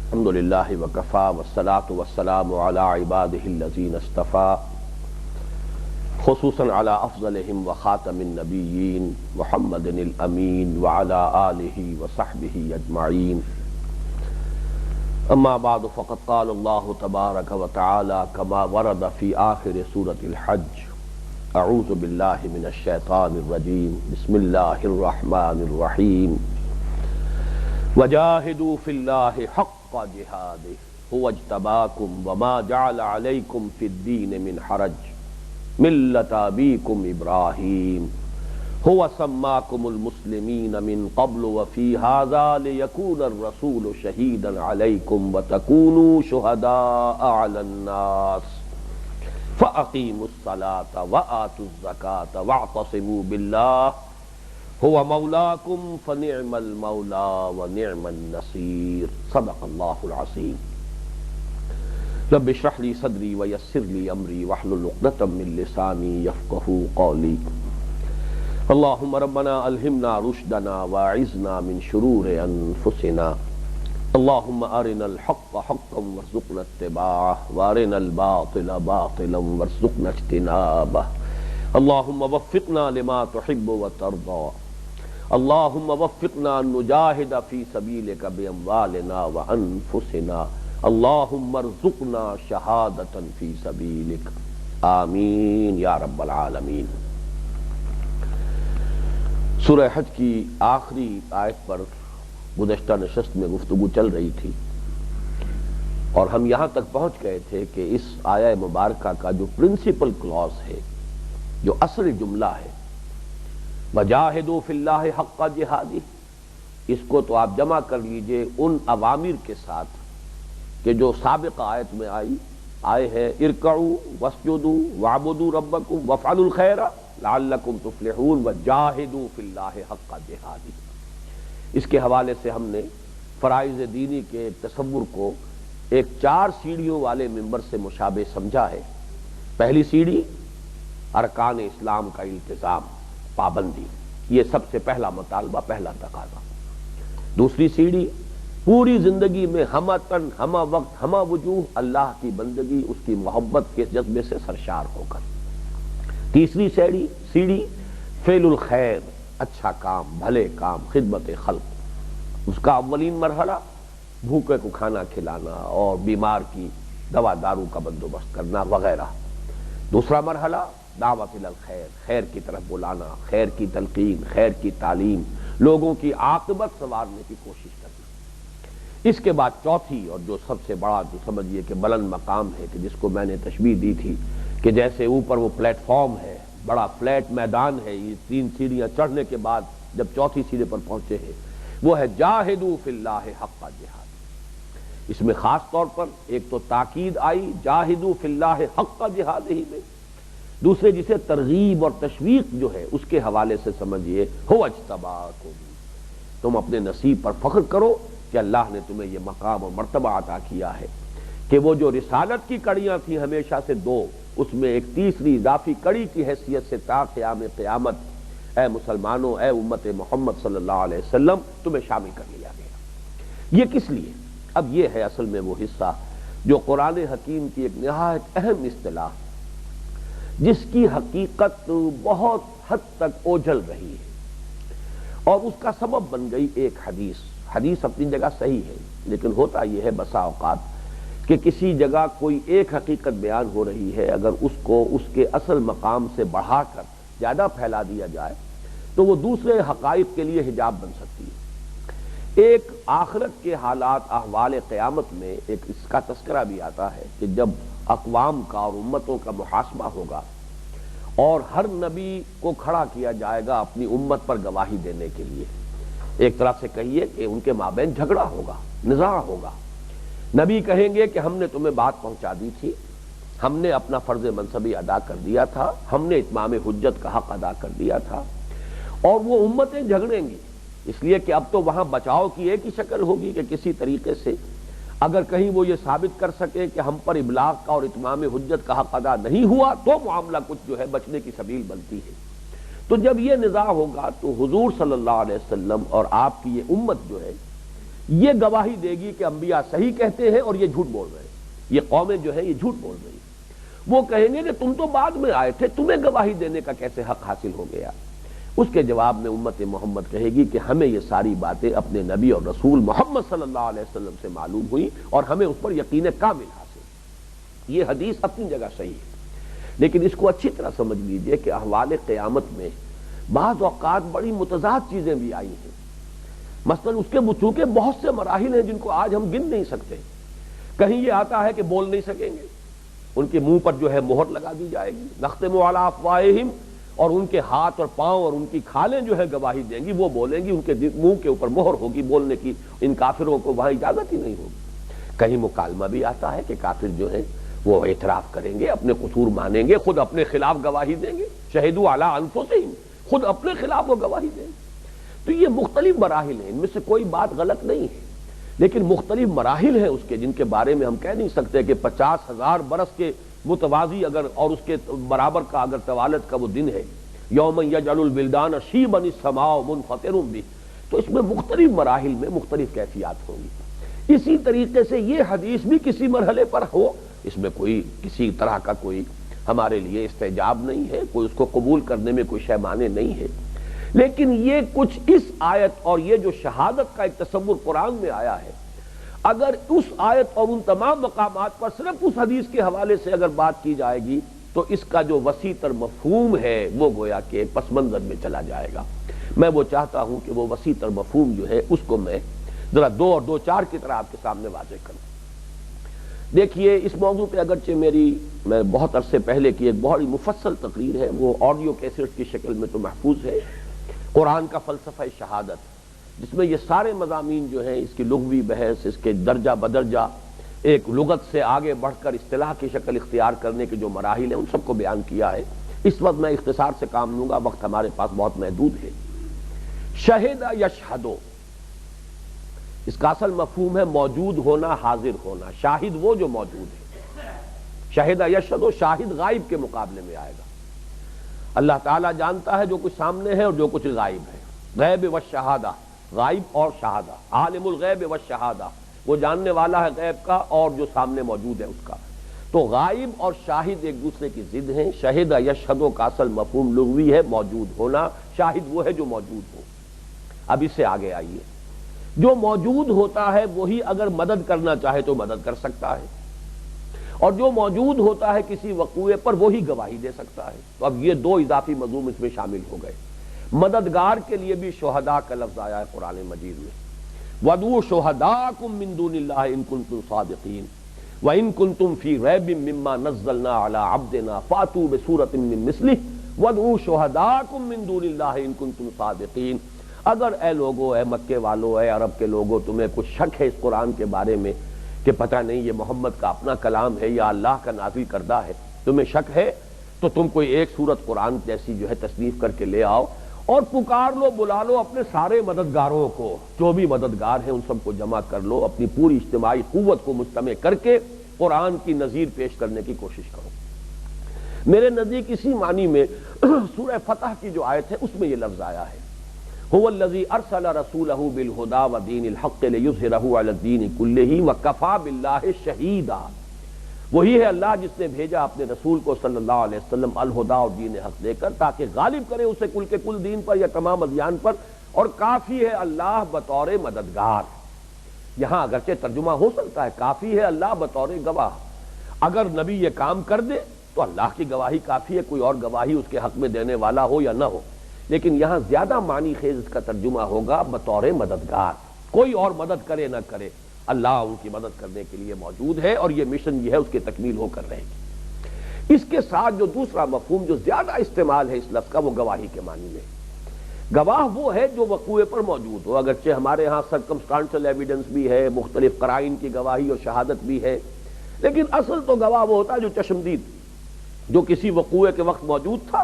الحمد للہ وکفی والصلاۃ والسلام علی عبادہ الذین اصطفی خصوصاً علی افضلہم وخاتم النبیین محمد الامین وعلی آلہ وصحبہ اجمعین اما بعد فقد قال اللہ تبارک وتعالی کما ورد فی آخر سورۃ الحج اعوذ باللہ من الشیطان الرجیم بسم اللہ الرحمن الرحیم وجاہدوا فی اللہ حق جہادہ هو اجتباکم وما جعل علیکم فی الدین من حرج ملۃ ابیکم ابراہیم هو سماکم المسلمین من قبل وفی ھذا لیکون الرسول شہیدا علیکم وتکونوا شہداء علی الناس فاقیموا الصلاۃ وآتوا الزکاۃ واعتصموا باللہ هو مولاکم فنعم المولا ونعم النصیر صدق اللہ العظیم رب اشرح لی صدری ویسر لی امری واحلل عقدۃ من لسانی یفقہوا قولی اللہم ربنا الہمنا رشدنا واعذنا من شرور انفسنا اللہم ارنا الحق حقا وارزقنا اتباعہ وارنا الباطل باطلا وارزقنا اجتنابہ اللہم وفقنا لما تحب وترضى اللہم وفقنا نجاہد فی سبیلک باموالنا وانفسنا اللہم ارزقنا شہادۃ فی سبیلک آمین یا رب العالمین۔ سورہ حج کی آخری آیت پر گزشتہ نشست میں گفتگو چل رہی تھی اور ہم یہاں تک پہنچ گئے تھے کہ اس آیہ مبارکہ کا جو پرنسپل کلاز ہے، جو اصل جملہ ہے وجاہدوا فی اللہ حق جہادہ، اس کو تو آپ جمع کر لیجئے ان اوامر کے ساتھ کہ جو سابق آیت میں آئے ہیں ارکعوا واسجدوا واعبدوا ربکم وافعلوا الخیر لعلکم تفلحون وجاہدوا فی اللہ حق جہادہ۔ اس کے حوالے سے ہم نے فرائض دینی کے ایک تصور کو ایک 4 سیڑھیوں والے ممبر سے مشابہ سمجھا ہے۔ پہلی سیڑھی ارکان اسلام کا التزام، پابندی، یہ سب سے پہلا مطالبہ، پہلا تقاضا۔ دوسری سیڑھی پوری زندگی میں ہمہ تن ہمہ وقت ہمہ وجوہ اللہ کی بندگی، اس کی محبت کے جذبے سے سرشار ہو کر۔ تیسری سیڑھی فعل الخیر، اچھا کام، بھلے کام، خدمت خلق، اس کا اولین مرحلہ بھوکے کو کھانا کھلانا اور بیمار کی دوا دارو کا بندوبست کرنا وغیرہ۔ دوسرا مرحلہ دعوت الی الخیر، خیر کی طرف بلانا، خیر کی تلقین، خیر کی تعلیم، لوگوں کی عاقبت سنوارنے کی کوشش کرنا۔ اس کے بعد چوتھی اور جو سب سے بڑا، جو سمجھیے کہ بلند مقام ہے، کہ جس کو میں نے تشبیہ دی تھی کہ جیسے اوپر وہ پلیٹ فارم ہے، بڑا فلیٹ میدان ہے، یہ 3 سیڑھیاں چڑھنے کے بعد جب چوتھی سیڑھی پر پہنچے ہیں، وہ ہے جاہدوا فی اللہ حق جہاد۔ اس میں خاص طور پر ایک تو تاکید آئی جاہدوا فی اللہ حق جہادہ میں، دوسرے جسے ترغیب اور تشویق جو ہے اس کے حوالے سے سمجھیے هو اجتباکم، تم اپنے نصیب پر فخر کرو کہ اللہ نے تمہیں یہ مقام اور مرتبہ عطا کیا ہے کہ وہ جو رسالت کی کڑیاں تھیں ہمیشہ سے 2، اس میں ایک تیسری اضافی کڑی کی حیثیت سے تا قیام قیامت اے مسلمانوں، اے امت محمد صلی اللہ علیہ وسلم، تمہیں شامل کر لیا گیا۔ یہ کس لیے؟ اب یہ ہے اصل میں وہ حصہ جو قرآن حکیم کی ایک نہایت اہم اصطلاح، جس کی حقیقت بہت حد تک اوجھل رہی ہے اور اس کا سبب بن گئی ایک حدیث اپنی جگہ صحیح ہے، لیکن ہوتا یہ ہے بسا اوقات کہ کسی جگہ کوئی ایک حقیقت بیان ہو رہی ہے، اگر اس کو اس کے اصل مقام سے بڑھا کر زیادہ پھیلا دیا جائے تو وہ دوسرے حقائق کے لیے حجاب بن سکتی ہے۔ ایک آخرت کے حالات، احوال قیامت میں ایک اس کا تذکرہ بھی آتا ہے کہ جب اقوام کا اور امتوں کا محاسبہ ہوگا اور ہر نبی کو کھڑا کیا جائے گا اپنی امت پر گواہی دینے کے لیے، ایک طرح سے کہیے کہ ان کے مابین جھگڑا ہوگا، نزاع ہوگا۔ نبی کہیں گے کہ ہم نے تمہیں بات پہنچا دی تھی، ہم نے اپنا فرض منصبی ادا کر دیا تھا، ہم نے اتمام حجت کا حق ادا کر دیا تھا، اور وہ امتیں جھگڑیں گی، اس لیے کہ اب تو وہاں بچاؤ کی ایک ہی شکل ہوگی کہ کسی طریقے سے اگر کہیں وہ یہ ثابت کر سکے کہ ہم پر ابلاغ کا اور اتمام حجت کا حق ادا نہیں ہوا تو معاملہ کچھ جو ہے بچنے کی سبیل بنتی ہے۔ تو جب یہ نزاع ہوگا تو حضور صلی اللہ علیہ وسلم اور آپ کی یہ امت جو ہے یہ گواہی دے گی کہ انبیاء صحیح کہتے ہیں اور یہ جھوٹ بول رہے ہیں، یہ قومیں جو ہیں یہ جھوٹ بول رہی ہیں۔ وہ کہیں گے کہ تم تو بعد میں آئے تھے، تمہیں گواہی دینے کا کیسے حق حاصل ہو گیا؟ اس کے جواب میں امت محمد کہے گی کہ ہمیں یہ ساری باتیں اپنے نبی اور رسول محمد صلی اللہ علیہ وسلم سے معلوم ہوئی اور ہمیں اس پر یقین کامل حاصل۔ یہ حدیث اپنی جگہ صحیح ہے، لیکن اس کو اچھی طرح سمجھ لیجئے کہ احوال قیامت میں بعض اوقات بڑی متضاد چیزیں بھی آئی ہیں۔ مثلا اس کے چونکہ بہت سے مراحل ہیں جن کو آج ہم گن نہیں سکتے۔ کہیں یہ آتا ہے کہ بول نہیں سکیں گے، ان کے منہ پر جو ہے مہر لگا دی جائے گی، نختم علی افواہہم، اور ان کے ہاتھ اور پاؤں اور ان کی کھالیں جو ہے گواہی دیں گی، وہ بولیں گی، ان کے منہ کے اوپر مہر ہوگی بولنے کی، ان کافروں کو وہاں اجازت ہی نہیں ہوگی۔ کہیں مکالمہ بھی آتا ہے کہ کافر جو ہے وہ اعتراف کریں گے، اپنے قصور مانیں گے، خود اپنے خلاف گواہی دیں گے، شہدوا علی انفسہم، خود اپنے خلاف وہ گواہی دیں گے۔ تو یہ مختلف مراحل ہیں، ان میں سے کوئی بات غلط نہیں ہے، لیکن مختلف مراحل ہیں اس کے جن کے بارے میں ہم کہہ نہیں سکتے کہ 50,000 برس کے متوازی اگر اور اس کے برابر کا اگر طوالت کا وہ دن ہے، یوم یجعل الولدان شیبا السماء منفطر بہ، تو اس میں مختلف مراحل میں مختلف کیفیات ہوں گی۔ اسی طریقے سے یہ حدیث بھی کسی مرحلے پر ہو، اس میں کوئی کسی طرح کا کوئی ہمارے لیے استعجاب نہیں ہے، کوئی اس کو قبول کرنے میں کوئی شے مانے نہیں ہے، لیکن یہ کچھ اس آیت اور یہ جو شہادت کا ایک تصور قرآن میں آیا ہے، اگر اس آیت اور ان تمام مقامات پر صرف اس حدیث کے حوالے سے اگر بات کی جائے گی تو اس کا جو وسیع تر مفہوم ہے وہ گویا کہ پس منظر میں چلا جائے گا۔ میں وہ چاہتا ہوں کہ وہ وسیع تر مفہوم جو ہے اس کو میں ذرا دو اور دو چار کی طرح آپ کے سامنے واضح کروں۔ دیکھیے، اس موضوع پہ اگرچہ میں بہت عرصے پہلے کی ایک بہت ہی مفصل تقریر ہے، وہ آڈیو کیسٹ کی شکل میں تو محفوظ ہے، قرآن کا فلسفہ شہادت، جس میں یہ سارے مضامین جو ہیں، اس کی لغوی بحث، اس کے درجہ بدرجہ ایک لغت سے آگے بڑھ کر اصطلاح کی شکل اختیار کرنے کے جو مراحل ہیں ان سب کو بیان کیا ہے۔ اس وقت میں اختصار سے کام لوں گا، وقت ہمارے پاس بہت محدود ہے۔ شہد یشہد، اس کا اصل مفہوم ہے موجود ہونا، حاضر ہونا۔ شاہد وہ جو موجود ہے، شہد یشہد، شاہد غائب کے مقابلے میں آئے گا۔ اللہ تعالیٰ جانتا ہے جو کچھ سامنے ہے اور جو کچھ غائب ہے، غیب و شہادہ، غائب اور شہادہ، عالم الغیب و شہادہ، وہ جاننے والا ہے غیب کا اور جو سامنے موجود ہے اس کا۔ تو غائب اور شاہد ایک دوسرے کی ضد ہیں۔ شہد یشہدوں کا اصل مفہوم لغوی ہے موجود ہونا، شاہد وہ ہے جو موجود ہو۔ اب اس سے آگے آئیے، جو موجود ہوتا ہے وہی اگر مدد کرنا چاہے تو مدد کر سکتا ہے، اور جو موجود ہوتا ہے کسی وقوعے پر وہی گواہی دے سکتا ہے۔ تو اب یہ دو اضافی مضمون اس میں شامل ہو گئے۔ مددگار کے لیے بھی شہداء کا لفظ آیا ہے قرآن مجید میں، وَادْعُوا شُهَدَاءَكُم مِّن دُونِ اللَّهِ إِن كُنتُمْ صَادِقِينَ وَإِن كُنتُمْ فِي رَيْبٍ مِّمَّا نَزَّلْنَا عَلَىٰ عَبْدِنَا فَأْتُوا بِسُورَةٍ مِّن مِّثْلِهِ وَادْعُوا شُهَدَاءَكُم مِّن دُونِ اللَّهِ إِن كُنتُمْ صَادِقِينَ۔ اگر اے لوگو، اے مکے والو، اے عرب کے لوگو، تمہیں کچھ شک ہے اس قرآن کے بارے میں کہ پتہ نہیں یہ محمد کا اپنا کلام ہے یا اللہ کا نازل کردہ ہے، تمہیں شک ہے تو تم کوئی ایک سورت قرآن جیسی جو ہے تصنیف کر کے لے آؤ اور پکار لو، بلا لو اپنے سارے مددگاروں کو، جو بھی مددگار ہیں ان سب کو جمع کر لو، اپنی پوری اجتماعی قوت کو مجتمع کر کے قرآن کی نظیر پیش کرنے کی کوشش کرو۔ میرے نزدیک اسی معنی میں سورہ فتح کی جو آیت ہے اس میں یہ لفظ آیا ہے، هو الذی ارسل رسولہ بالہدی ودین الحق لیظہرہ علی الدین کلہ وکفی باللہ شہیدا۔ وہی ہے اللہ جس نے بھیجا اپنے رسول کو صلی اللہ علیہ وسلم الہدی اور دین حق دے کر تاکہ غالب کرے اسے کل کے کل دین پر یا تمام ادیان پر، اور کافی ہے اللہ بطور مددگار۔ یہاں اگرچہ ترجمہ ہو سکتا ہے کافی ہے اللہ بطور گواہ، اگر نبی یہ کام کر دے تو اللہ کی گواہی کافی ہے، کوئی اور گواہی اس کے حق میں دینے والا ہو یا نہ ہو، لیکن یہاں زیادہ معنی خیز اس کا ترجمہ ہوگا بطور مددگار، کوئی اور مدد کرے نہ کرے اللہ ان کی مدد کرنے کے لیے موجود ہے، اور یہ مشن یہ ہے اس کی تکمیل ہو کر رہے گی۔ اس کے ساتھ جو دوسرا مفہوم جو زیادہ استعمال ہے اس لفظ کا، وہ گواہی کے معنی میں۔ گواہ وہ ہے جو وقوعے پر موجود ہو، اگرچہ ہمارے ہاں سرکمسٹانشل ایویڈنس بھی ہے، مختلف قرائن کی گواہی اور شہادت بھی ہے، لیکن اصل تو گواہ وہ ہوتا ہے جو چشمدید، جو کسی وقوعے کے وقت موجود تھا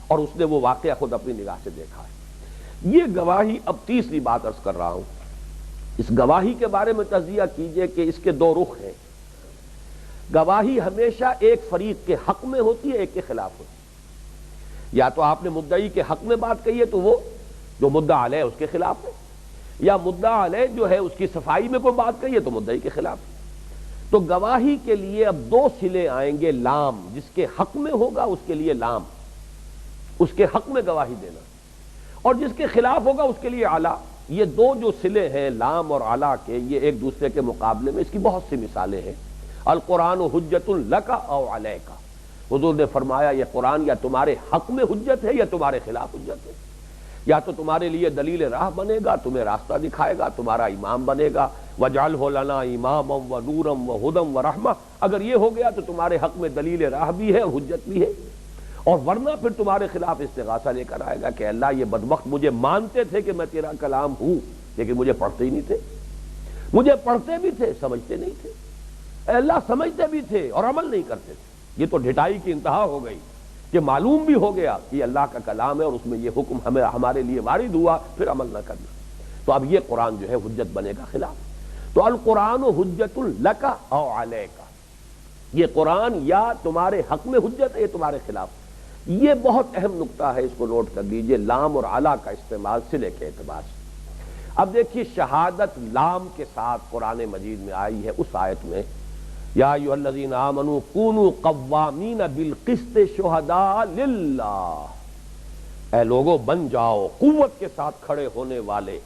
اور اس نے وہ واقعہ خود اپنی نگاہ سے دیکھا ہے۔ یہ گواہی، اب تیسری بات عرض کر رہا ہوں، اس گواہی کے بارے میں تجزیہ کیجئے کہ اس کے دو رخ ہیں۔ گواہی ہمیشہ ایک فریق کے حق میں ہوتی ہے، ایک کے خلاف ہوتی ہے۔ یا تو آپ نے مدعی کے حق میں بات کہی ہے تو وہ جو مدعا علیہ اس کے خلاف ہے، یا مدعا علیہ جو ہے اس کی صفائی میں کوئی بات کہی ہے تو مدعی کے خلاف. تو گواہی کے لیے اب دو صلے آئیں گے. لام جس کے حق میں ہوگا اس کے لیے لام، اس کے حق میں گواہی دینا، اور جس کے خلاف ہوگا اس کے لیے اعلیٰ. یہ دو جو صلے ہیں لام اور اعلیٰ کے، یہ ایک دوسرے کے مقابلے میں اس کی بہت سی مثالیں ہیں. القرآن حجت لک او علیک، حضور نے فرمایا یہ قرآن یا تمہارے حق میں حجت ہے یا تمہارے خلاف حجت ہے. یا تو تمہارے لیے دلیل راہ بنے گا، تمہیں راستہ دکھائے گا، تمہارا امام بنے گا. وَجْعَلْهُ لَنَا إِمَامًا وَنُورًا وَهُدًى وَرَحْمَةً، اگر یہ ہو گیا تو تمہارے حق میں دلیل راہ بھی ہے اور حجت بھی ہے. اور ورنہ پھر تمہارے خلاف استغاثہ لے کر آئے گا کہ اللہ یہ بدبخت مجھے مانتے تھے کہ میں تیرا کلام ہوں، لیکن مجھے پڑھتے ہی نہیں تھے، مجھے پڑھتے بھی تھے سمجھتے نہیں تھے. اے اللہ سمجھتے بھی تھے اور عمل نہیں کرتے تھے. یہ تو ڈھٹائی کی انتہا ہو گئی کہ معلوم بھی ہو گیا کہ یہ اللہ کا کلام ہے اور اس میں یہ حکم ہمیں ہمارے لیے وارد ہوا، پھر عمل نہ کرنا. تو اب یہ قرآن جو ہے حجت بنے گا خلاف. تو القرآن حجت لک او علیک، یہ قرآن یا تمہارے حق میں حجت ہے یا تمہارے خلاف. یہ بہت اہم نقطہ ہے، اس کو نوٹ کر لیجئے. لام اور علی کا استعمال صلے کے اعتبار سے. اب دیکھیے شہادت لام کے ساتھ قرآن مجید میں آئی ہے اس آیت میں، یا ایھا الذین آمنوا کونوا قوامین بالقسط شہداء للہ، اے لوگوں بن جاؤ قوت کے ساتھ کھڑے ہونے والے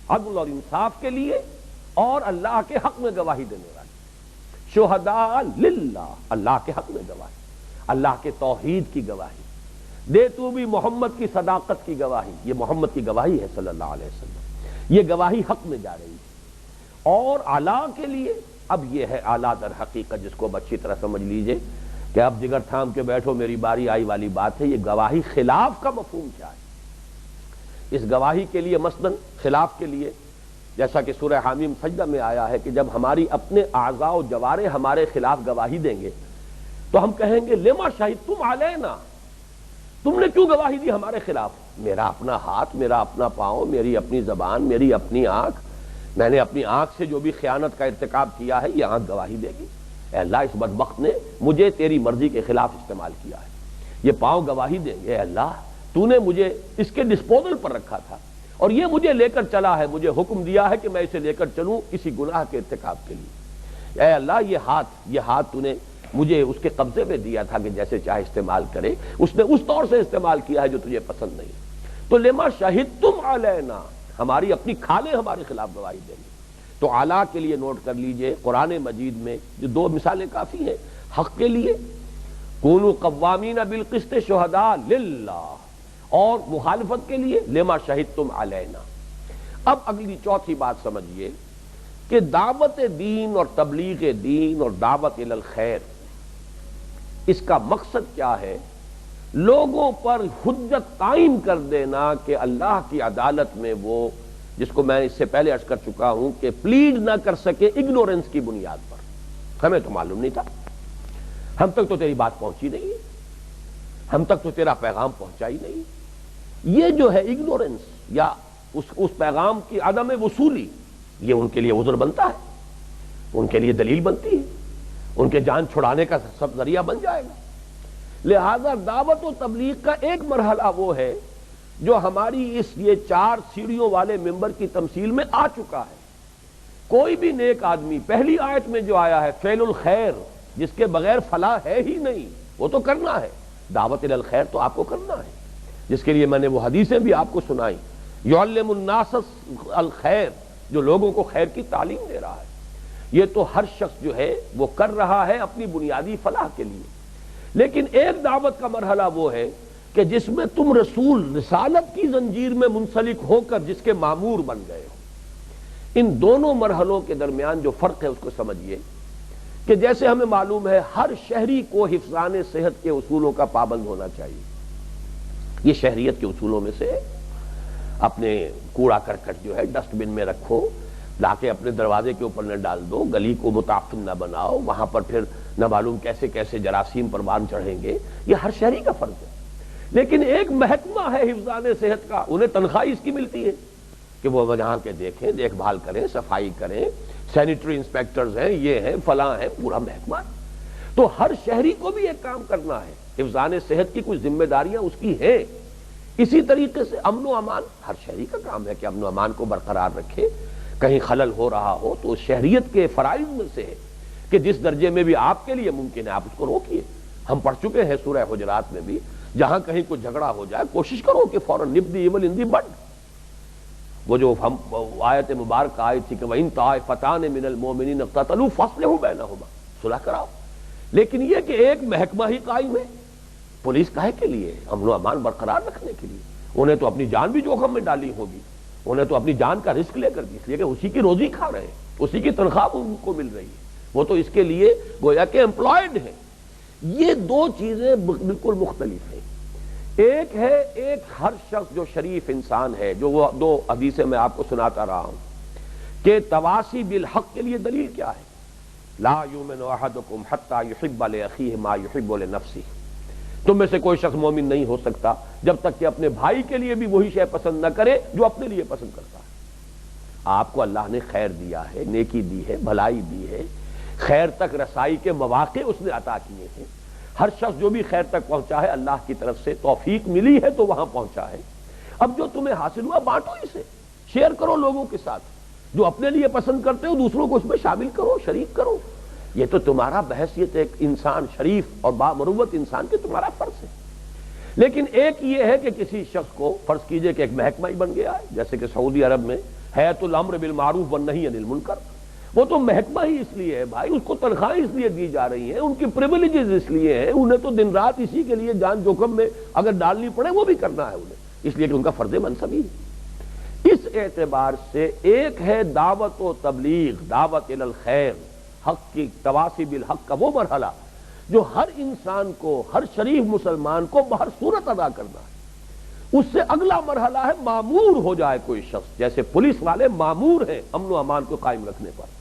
عدل اور انصاف کے لیے اور اللہ کے حق میں گواہی دینے والے. شہداء للہ، اللہ کے حق میں گواہی، اللہ کے توحید کی گواہی. دے تو بھی محمد کی صداقت کی گواہی، یہ محمد کی گواہی ہے صلی اللہ علیہ وسلم، یہ گواہی حق میں جا رہی ہے. اور اعلیٰ کے لیے اب یہ ہے اعلیٰ در حقیقت، جس کو اب اچھی طرح سمجھ لیجئے کہ اب جگر تھام کے بیٹھو میری باری آئی والی بات ہے. یہ گواہی خلاف کا مفہوم کیا ہے؟ اس گواہی کے لیے مثلاً خلاف کے لیے جیسا کہ سورہ حامیم سجدہ میں آیا ہے کہ جب ہماری اپنے اعضاء و جوارح ہمارے خلاف گواہی دیں گے تو ہم کہیں گے لما شہدتم علینا، تم نے کیوں گواہی دی ہمارے خلاف؟ میرا اپنا ہاتھ، میرا اپنا پاؤں، میری اپنی زبان، میری اپنی آنکھ، میں نے اپنی آنکھ سے جو بھی خیانت کا ارتکاب کیا ہے یہ آنکھ گواہی دے گی. اے اللہ اس بدبخت نے مجھے تیری مرضی کے خلاف استعمال کیا ہے. یہ پاؤں گواہی دیں گے، اے اللہ تو نے مجھے اس کے ڈسپوزل پر رکھا تھا اور یہ مجھے لے کر چلا ہے، مجھے حکم دیا ہے کہ میں اسے لے کر چلوں کسی گناہ کے ارتکاب کے لیے. اے اللہ یہ ہاتھ تو نے مجھے اس کے قبضے میں دیا تھا کہ جیسے چاہے استعمال کرے، اس نے اس طور سے استعمال کیا ہے جو تجھے پسند نہیں. تو لما شہدتم علینا، ہماری اپنی کھالیں ہمارے خلاف گواہی دیں گے. تو اعلیٰ کے لیے نوٹ کر لیجئے قرآن مجید میں جو دو مثالیں کافی ہیں. حق کے لیے کونوا قوامین بالقسط شہداء للہ، اور مخالفت کے لیے لما شہدتم علینا. اب اگلی چوتھی بات سمجھیے کہ دعوت دین اور تبلیغ دین اور دعوت الی الخیر، اس کا مقصد کیا ہے؟ لوگوں پر حجت قائم کر دینا کہ اللہ کی عدالت میں وہ، جس کو میں اس سے پہلے عرض کر چکا ہوں کہ پلیڈ نہ کر سکے اگنورنس کی بنیاد پر. ہمیں تو معلوم نہیں تھا، ہم تک تو تیری بات پہنچی نہیں، ہم تک تو تیرا پیغام پہنچا ہی نہیں. یہ جو ہے اگنورنس یا اس پیغام کی عدم وصولی، یہ ان کے لیے عذر بنتا ہے، ان کے لیے دلیل بنتی ہے، ان کے جان چھڑانے کا سب ذریعہ بن جائے گا. لہذا دعوت و تبلیغ کا ایک مرحلہ وہ ہے جو ہماری یہ 4 سیڑھیوں والے ممبر کی تمثیل میں آ چکا ہے. کوئی بھی نیک آدمی، پہلی آیت میں جو آیا ہے فعل الخیر، جس کے بغیر فلاح ہے ہی نہیں، وہ تو کرنا ہے. دعوت الی الخیر تو آپ کو کرنا ہے، جس کے لیے میں نے وہ حدیثیں بھی آپ کو سنائی. یعلم الناس الخیر، جو لوگوں کو خیر کی تعلیم دے رہا ہے. یہ تو ہر شخص جو ہے وہ کر رہا ہے اپنی بنیادی فلاح کے لیے. لیکن ایک دعوت کا مرحلہ وہ ہے کہ جس میں تم رسول رسالت کی زنجیر میں منسلک ہو کر جس کے مامور بن گئے ہو. ان دونوں مرحلوں کے درمیان جو فرق ہے اس کو سمجھیے کہ جیسے ہمیں معلوم ہے ہر شہری کو حفظان صحت کے اصولوں کا پابند ہونا چاہیے. یہ شہریت کے اصولوں میں سے اپنے کوڑا کرکٹ جو ہے ڈسٹ بن میں رکھو، لا کے اپنے دروازے کے اوپر نہ ڈال دو، گلی کو متعفن نہ بناؤ، وہاں پر پھر نہ معلوم کیسے کیسے جراثیم پروان چڑھیں گے. یہ ہر شہری کا فرض ہے. لیکن ایک محکمہ ہے حفظان صحت کا، انہیں تنخواہ اس کی ملتی ہے کہ وہ وہاں کے دیکھیں، دیکھ بھال کریں، صفائی کریں، سینیٹری انسپیکٹرز ہیں، یہ ہیں، فلاں ہیں، پورا محکمہ. تو ہر شہری کو بھی ایک کام کرنا ہے، حفظان صحت کی کچھ ذمہ داریاں اس کی ہیں. اسی طریقے سے امن و امان ہر شہری کا کام ہے کہ امن و امان کو برقرار رکھے. کہیں خلل ہو رہا ہو تو شہریت کے فرائض میں سے ہے کہ جس درجے میں بھی آپ کے لیے ممکن ہے آپ اس کو روکیے. ہم پڑھ چکے ہیں سورہ حجرات میں بھی، جہاں کہیں کوئی جھگڑا ہو جائے کوشش کرو کہ فوراً نب دی ایول ان دی بڈ. وہ جو ہم آیت مبارکہ آئی تھی کہ وَإِن طَائِفَتَانِ مِنَ الْمُؤْمِنِينَ اقْتَتَلُوا فَأَصْلِحُوا بَيْنَهُمَا، صلح کراؤ. لیکن یہ کہ ایک محکمہ ہی قائم ہے، پولیس کاہے کے لیے؟ امن و امان برقرار رکھنے کے لیے. انہیں تو اپنی جان بھی جوخم میں ڈالی ہوگی، انہیں تو اپنی جان کا رسک لے کر دی، اس لیے کہ اسی کی روزی کھا رہے ہیں، اسی کی تنخواہ ان کو مل رہی ہے، وہ تو اس کے لیے گویا کہ امپلائڈ ہیں. یہ دو چیزیں بالکل مختلف ہیں. ایک ہے ایک ہر شخص جو شریف انسان ہے، جو وہ دو حدیثیں میں آپ کو سناتا رہا ہوں کہ تواسی بالحق کے لیے دلیل کیا ہے. لا یؤمن احدکم حتی یحب لاخیہ ما یحب لنفسہ، تم میں سے کوئی شخص مومن نہیں ہو سکتا جب تک کہ اپنے بھائی کے لیے بھی وہی شے پسند نہ کرے جو اپنے لیے پسند کرتا ہے. آپ کو اللہ نے خیر دیا ہے، نیکی دی ہے، بھلائی دی ہے، خیر تک رسائی کے مواقع اس نے عطا کیے ہیں. ہر شخص جو بھی خیر تک پہنچا ہے اللہ کی طرف سے توفیق ملی ہے تو وہاں پہنچا ہے. اب جو تمہیں حاصل ہوا بانٹو اسے، شیئر کرو لوگوں کے ساتھ. جو اپنے لیے پسند کرتے ہو دوسروں کو اس میں شامل کرو، شریک کرو. یہ تو تمہارا بحیثیت ایک انسان شریف اور بامروت انسان کے تمہارا فرض ہے. لیکن ایک یہ ہے کہ کسی شخص کو فرض کیجئے کہ ایک محکمہ ہی بن گیا ہے، جیسے کہ سعودی عرب میں ہیئت الامر بالمعروف والنہی عن المنکر، وہ تو محکمہ ہی اس لیے ہے بھائی، اس کو تنخواہیں اس لیے دی جا رہی ہیں، ان کی پریویلیجز اس لیے ہیں، انہیں تو دن رات اسی کے لیے جان جوخم میں اگر ڈالنی پڑے وہ بھی کرنا ہے انہیں، اس لیے کہ ان کا فرض منصبی ہے. اس اعتبار سے ایک ہے دعوت و تبلیغ، دعوت الی الخیر، حق کی تواصی بالحق کا وہ مرحلہ جو ہر انسان کو، ہر شریف مسلمان کو بہر صورت ادا کرنا ہے. اس سے اگلا مرحلہ ہے مامور ہو جائے کوئی شخص، جیسے پولیس والے مامور ہیں امن و امان کو قائم رکھنے پر،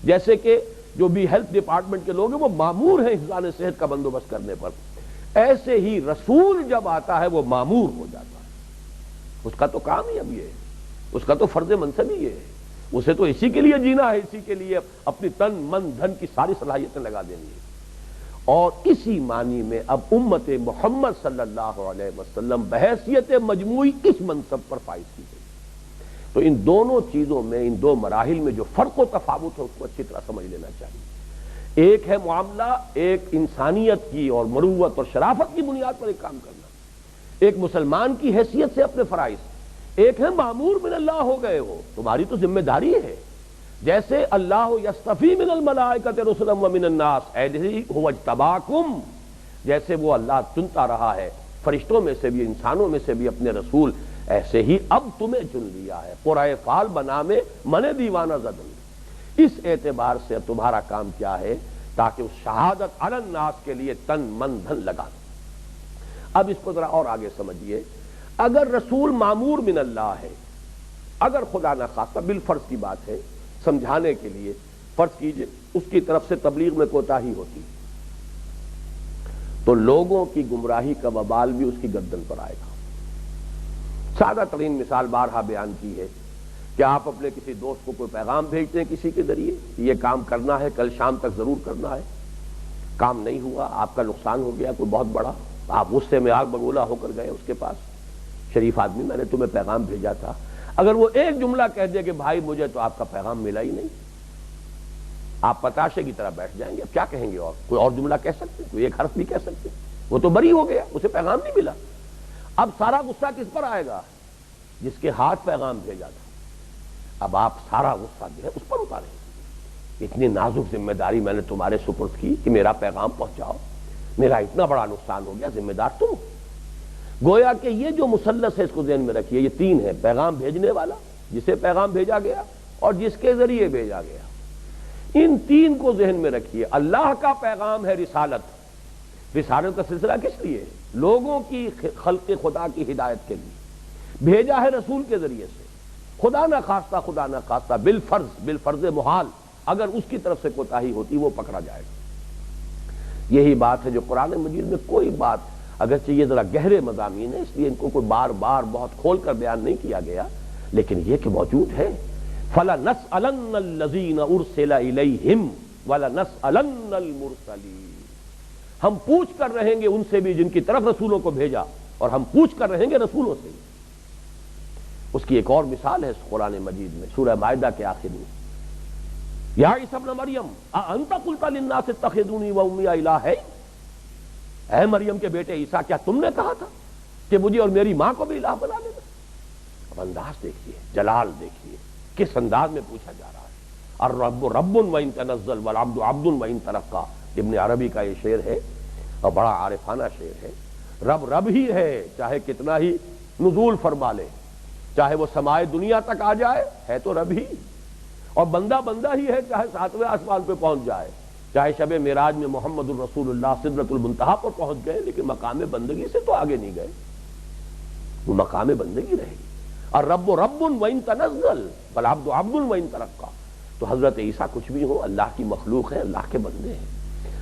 جیسے کہ جو بھی ہیلتھ ڈپارٹمنٹ کے لوگ ہیں وہ مامور ہیں حفظان صحت کا بندوبست کرنے پر، ایسے ہی رسول جب آتا ہے وہ مامور ہو جاتا ہے. اس کا تو کام ہی اب یہ ہے، اس کا تو فرض منصب ہی یہ ہے، اسے تو اسی کے لیے جینا ہے، اسی کے لیے اپنی تن من دھن کی ساری صلاحیتیں لگا دینی ہے. اور اسی معنی میں اب امت محمد صلی اللہ علیہ وسلم بحیثیت مجموعی اس منصب پر فائز کی گئی. تو ان دونوں چیزوں میں، ان دو مراحل میں جو فرق و تفاوت ہے اس کو اچھی طرح سمجھ لینا چاہیے. ایک ہے معاملہ ایک انسانیت کی اور مروت اور شرافت کی بنیاد پر ایک کام کرنا، ایک مسلمان کی حیثیت سے اپنے فرائض. ایک ہے مامور من اللہ ہو گئے ہو، تمہاری تو ذمہ داری ہے. جیسے اللہ یصطفی من الملائکۃ رسلا ومن الناس ایسے هو اجتباکم، جیسے وہ اللہ چنتا رہا ہے فرشتوں میں سے بھی انسانوں میں سے بھی اپنے رسول، ایسے ہی اب تمہیں چن لیا ہے. قرائے فال بنا میں من دیوانہ زدن. اس اعتبار سے تمہارا کام کیا ہے تاکہ اس شہادت علی الناس کے لیے تن من دھن لگا دو. اب اس کو ذرا اور آگے سمجھیے. اگر رسول مامور من اللہ ہے، اگر خدا نہ خواستہ بالفرض کی بات ہے سمجھانے کے لیے، فرض کیجئے اس کی طرف سے تبلیغ میں کوتاہی ہوتی تو لوگوں کی گمراہی کا وبال بھی اس کی گردن پر آئے گا. سادہ ترین مثال بارہا بیان کی ہے کہ آپ اپنے کسی دوست کو کوئی پیغام بھیجتے ہیں کسی کے ذریعے، یہ کام کرنا ہے کل شام تک ضرور کرنا ہے، کام نہیں ہوا، آپ کا نقصان ہو گیا کوئی بہت بڑا، آپ غصے میں آگ بگولا ہو کر گئے اس کے پاس، شریف آدمی میں نے تمہیں پیغام بھیجا تھا. اگر وہ ایک جملہ کہہ دے کہ بھائی مجھے تو آپ کا پیغام ملا ہی نہیں، آپ پتاشے کی طرح بیٹھ جائیں گے. اب کیا کہیں گے؟ اور کوئی اور جملہ کہہ سکتے، کوئی ایک حرف بھی کہہ سکتے، وہ تو بری ہو گیا، اسے پیغام نہیں ملا. اب سارا غصہ کس پر آئے گا؟ جس کے ہاتھ پیغام بھیجا تھا. اب آپ سارا غصہ جو ہے اس پر اتاریں. اتنی نازک ذمہ داری میں نے تمہارے سپرد کی کہ میرا پیغام پہنچاؤ، میرا اتنا بڑا نقصان ہو گیا، ذمہ دار تم. گویا کہ یہ جو مثلث ہے اس کو ذہن میں رکھیے، یہ تین ہے: پیغام بھیجنے والا، جسے پیغام بھیجا گیا، اور جس کے ذریعے بھیجا گیا. ان تین کو ذہن میں رکھیے. اللہ کا پیغام ہے رسالت. رسالت کا سلسلہ کس لیے؟ لوگوں کی خلق خدا کی ہدایت کے لیے بھیجا ہے رسول کے ذریعے سے. خدا نہ خواستہ بالفرض محال اگر اس کی طرف سے کوتاہی ہوتی وہ پکڑا جائے گا. یہی بات ہے جو قرآن مجید میں کوئی بات، اگرچہ یہ ذرا گہرے مضامین ہیں اس لیے ان کو کوئی بار بار بہت کھول کر بیان نہیں کیا گیا، لیکن یہ کہ موجود ہے. فَلَنَسْأَلَنَّ الَّذِينَ أُرْسِلَ إِلَيْهِمْ وَلَنَسْأَلَنَّ الْمُرْسَلِينَ. ہم پوچھ کر رہیں گے ان سے بھی جن کی طرف رسولوں کو بھیجا، اور ہم پوچھ کر رہیں گے رسولوں سے۔ اس کی ایک اور مثال ہے قرآن مجید میں سورہ مائدہ کے آخر میں، یا عیسی ابن مریم اانت قلت للناس اتخذونی وامی الہین، اے مریم کے بیٹے عیسیٰ کیا تم نے کہا تھا کہ مجھے اور میری ماں کو بھی الہ بنا لینا؟ اب انداز دیکھیے، جلال دیکھیے، کس انداز میں پوچھا جا رہا ہے۔ الرب رب وان تنزل والعبد عبد وان ترقى، ابن عربی کا یہ شعر ہے اور بڑا عارفانہ شعر ہے۔ رب رب ہی ہے چاہے کتنا ہی نزول فرما لے، چاہے وہ سمائے دنیا تک آ جائے ہے تو رب ہی، اور بندہ بندہ ہی ہے چاہے 7ویں آسمان پہ پہنچ جائے، چاہے شب معراج میں محمد الرسول اللہ سدرۃ المنتہا پر پہنچ گئے، لیکن مقام بندگی سے تو آگے نہیں گئے، وہ مقام بندگی رہے گی۔ الرب رب وان تنزل والعبد عبد وان ترقى، تو حضرت عیسیٰ کچھ بھی ہو اللہ کی مخلوق ہے، اللہ کے بندے ہیں۔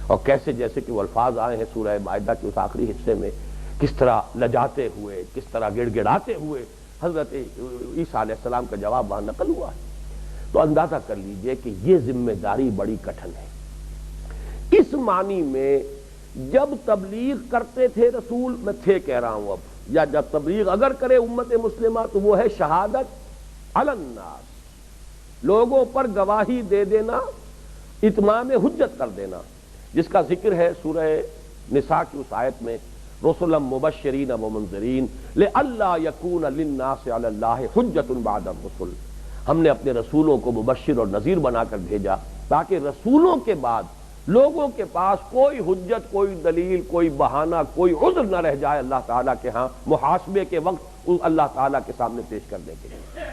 اور کیسے جیسے کہ وہ الفاظ آئے ہیں سورہ مائدہ کے اس آخری حصے میں، کس طرح لجاتے ہوئے، کس طرح گڑ گڑاتے ہوئے حضرت عیسیٰ علیہ السلام کا جواب وہاں نقل ہوا ہے۔ تو اندازہ کر لیجئے کہ یہ ذمہ داری بڑی کٹھن ہے، اس معنی میں جب تبلیغ کرتے تھے رسول، میں تھے کہہ رہا ہوں اب، یا جب تبلیغ اگر کرے امت مسلمہ تو وہ ہے شہادت علی الناس، لوگوں پر گواہی دے دینا، اتمام حجت کر دینا، جس کا ذکر ہے سورہ نساء کی اس آیت میں، رسلا مبشرین ومنذرین لئلا یکون للناس علی اللہ حجۃ بعد الرسل، ہم نے اپنے رسولوں کو مبشر اور نذیر بنا کر بھیجا تاکہ رسولوں کے بعد لوگوں کے پاس کوئی حجت، کوئی دلیل، کوئی بہانہ، کوئی عذر نہ رہ جائے اللہ تعالیٰ کے ہاں محاسبے کے وقت اللہ تعالیٰ کے سامنے پیش کرنے کے لیے۔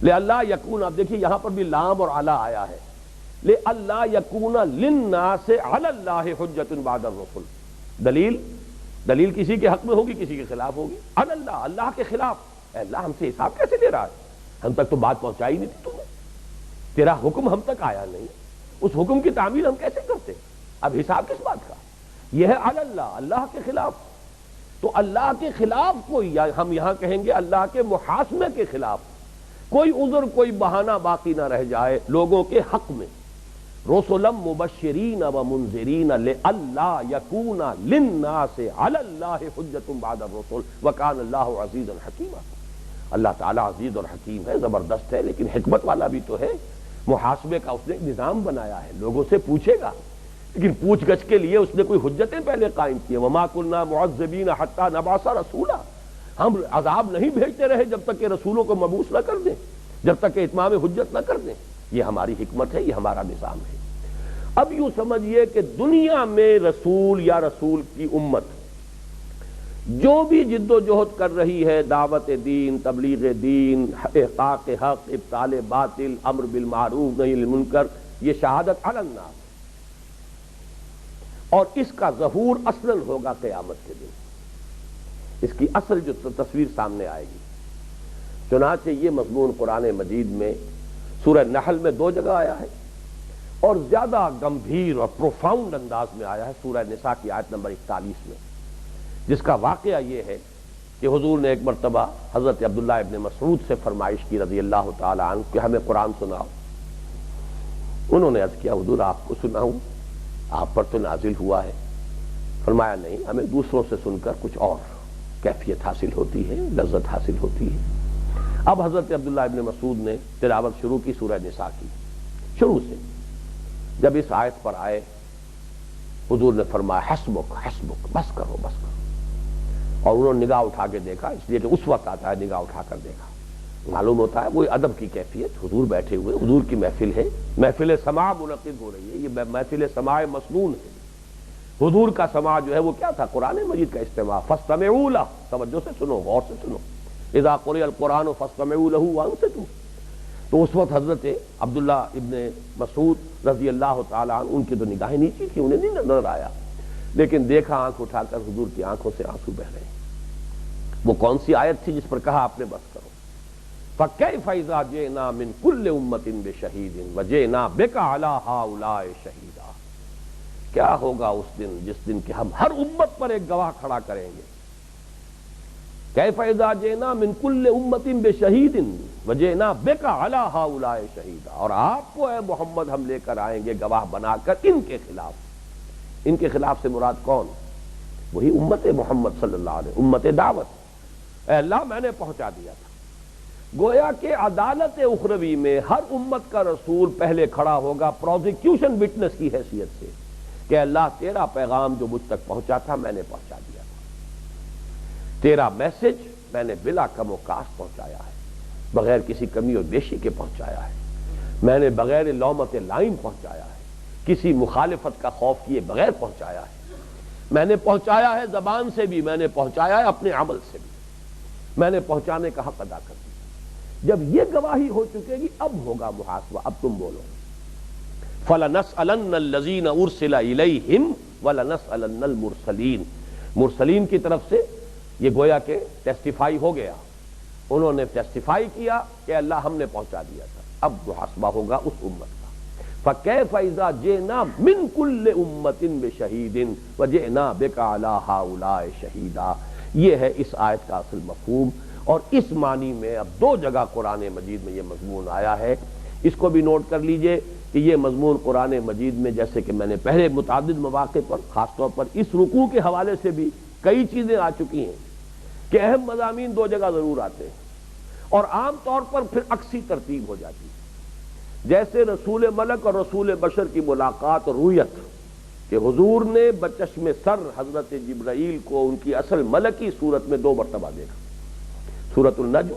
لئلا یکون، اب دیکھیے یہاں پر بھی لام اور علی آیا ہے، لئلا یکون للناس علی اللہ حجۃ بعد الرسل، دلیل کسی کے حق میں ہوگی، کسی کے خلاف ہوگی، علی اللہ، اللہ کے خلاف۔ اے اللہ ہم سے حساب کیسے لے رہا ہے؟ ہم تک تو بات پہنچائی نہیں تھی تم نے، تیرا حکم ہم تک آیا نہیں، اس حکم کی تعمیل ہم کیسے کرتے؟ اب حساب کس بات کا؟ یہ ہے علی اللہ، اللہ کے خلاف۔ تو اللہ کے خلاف کوئی، یا ہم یہاں کہیں گے اللہ کے محاسبے کے خلاف کوئی عذر، کوئی بہانہ باقی نہ رہ جائے لوگوں کے حق میں۔ رسلا مبشرین ومنذرین لئلا یکون للناس علی اللہ حجۃ بعد الرسل وکان اللہ عزیزا حکیما، اللہ تعالیٰ عزیز اور حکیم ہے، زبردست ہے، لیکن حکمت والا بھی تو ہے۔ محاسبے کا اس نے ایک نظام بنایا ہے، لوگوں سے پوچھے گا، لیکن پوچھ گچھ کے لیے اس نے کوئی حجتیں پہلے قائم کی ہیں۔ وما كنا معذبین حتی نبعث رسولا، ہم عذاب نہیں بھیجتے رہے جب تک کہ رسولوں کو مبعوث نہ کر دیں، جب تک کہ اتمام حجت نہ کر دیں۔ یہ ہماری حکمت ہے، یہ ہمارا نظام ہے۔ اب یوں سمجھیے کہ دنیا میں رسول یا رسول کی امت جو بھی جد و جہد کر رہی ہے، دعوت دین، تبلیغ دین، احقاق حق، ابطال باطل، امر بالمعروف نہی عن المنکر، یہ شہادت علی الناس، اور اس کا ظہور اصلاً ہوگا قیامت کے دن، اس کی اصل جو تصویر سامنے آئے گی۔ چنانچہ یہ مضمون قرآن مجید میں سورہ نحل میں 2 جگہ آیا ہے، اور زیادہ گمبھیر اور پروفاؤنڈ انداز میں آیا ہے سورہ نساء کی آیت نمبر 41 میں، جس کا واقعہ یہ ہے کہ حضور نے ایک مرتبہ حضرت عبداللہ ابن مسعود سے فرمائش کی رضی اللہ تعالی عنہ کہ ہمیں قرآن سناؤ۔ انہوں نے عرض کیا حضور آپ کو سناؤں، آپ پر تو نازل ہوا ہے۔ فرمایا نہیں، ہمیں دوسروں سے سن کر کچھ اور کیفیت حاصل ہوتی ہے، لذت حاصل ہوتی ہے۔ اب حضرت عبداللہ ابن مسعود نے تلاوت شروع کی سورہ نساء کی، شروع سے جب اس آیت پر آئے حضور نے فرمایا حسبک حسبک، بس کرو بس کرو، اور انہوں نے نگاہ اٹھا کے دیکھا، اس لیے کہ اس وقت آتا ہے نگاہ اٹھا کر دیکھا، معلوم ہوتا ہے وہی ادب کی کیفیت، حضور بیٹھے ہوئے، حضور کی محفل ہے، محفل سماع منعقد ہو رہی ہے، یہ محفل سماع مسنون ہے۔ حضور کا سماع جو ہے وہ کیا تھا؟ قرآن مجید کا استماع، فاستمعوا لہ، توجہ سے سنو، غور سے سنو، اذا قرئ القرآن فاستمعوا لہ وانصتوا۔ تو اس وقت حضرت عبداللہ ابن مسعود رضی اللہ تعالی عنہ، ان کی تو نگاہیں نیچی تھی، انہیں نہیں نظر آیا، لیکن دیکھا آنکھ اٹھا کر حضور کی آنکھوں سے آنسو بہ رہے ہیں۔ وہ کون سی آیت تھی جس پر کہا آپ نے بس کرو؟ فَكَيْفَ إِذَا جِئْنَا مِنْ كُلِّ أُمَّةٍ بِشَهِيدٍ وَجِئْنَا بِكَ عَلَىٰ هَٰؤُلَاءِ شَهِيدًا، کیا ہوگا اس دن جس دن کہ ہم ہر امت پر ایک گواہ کھڑا کریں گے۔ كَيْفَ إِذَا جِئْنَا مِنْ كُلِّ أُمَّةٍ بِشَهِيدٍ وَجِئْنَا بِكَ عَلَىٰ هَٰؤُلَاءِ شَهِيدًا، اور آپ کو اے محمد ہم لے کر آئیں گے گواہ بنا کر ان کے خلاف۔ ان کے خلاف سے مراد کون؟ وہی امت محمد صلی اللہ علیہ امت دعوت، اے اللہ میں نے پہنچا دیا تھا۔ گویا کہ عدالت اخروی میں ہر امت کا رسول پہلے کھڑا ہوگا پروزیکیوشن وٹنس کی حیثیت سے کہ اللہ تیرا پیغام جو مجھ تک پہنچا تھا میں نے پہنچا دیا تھا، تیرا میسج میں نے بلا کم و کاست پہنچایا ہے، بغیر کسی کمی اور بیشی کے پہنچایا ہے، میں نے بغیر لومت لائم پہنچایا ہے، کسی مخالفت کا خوف کیے بغیر پہنچایا ہے، میں نے پہنچایا ہے زبان سے بھی، میں نے پہنچایا ہے اپنے عمل سے بھی، میں نے پہنچانے کا حق ادا کر دیا۔ جب یہ گواہی ہو چکے گی اب ہوگا محاسبہ، اب تم بولو۔ فَلَنَسْأَلَنَّ الَّذِينَ أُرْسِلَ إِلَيْهِمْ وَلَنَسْأَلَنَّ الْمُرْسَلِينَ، مرسلین کی طرف سے یہ گویا کہ ٹیسٹیفائی ہو گیا، انہوں نے ٹیسٹیفائی کیا کہ اللہ ہم نے پہنچا دیا تھا، اب محاسبہ ہوگا اس امت کا۔ فَكَيْفَ إِذَا جِئْنَا مِنْ كُلِّ أُمَّةٍ بِشَهِيدٍ وَجِئْنَا بِكَ عَلَىٰ هَٰؤُلَاءِ شَهِيدًا۔ یہ ہے اس آیت کا اصل مفہوم، اور اس معنی میں اب دو جگہ قرآن مجید میں یہ مضمون آیا ہے۔ اس کو بھی نوٹ کر لیجئے کہ یہ مضمون قرآن مجید میں جیسے کہ میں نے پہلے متعدد مواقع پر خاص طور پر اس رکوع کے حوالے سے بھی کئی چیزیں آ چکی ہیں کہ اہم مضامین دو جگہ ضرور آتے ہیں اور عام طور پر پھر عکسی ترتیب ہو جاتی ہے، جیسے رسول ملک اور رسول بشر کی ملاقات اور رویت کہ حضور نے بچشم سر حضرت جبرائیل کو ان کی اصل ملکی صورت میں 2 مرتبہ دیکھا، سورۃ النجم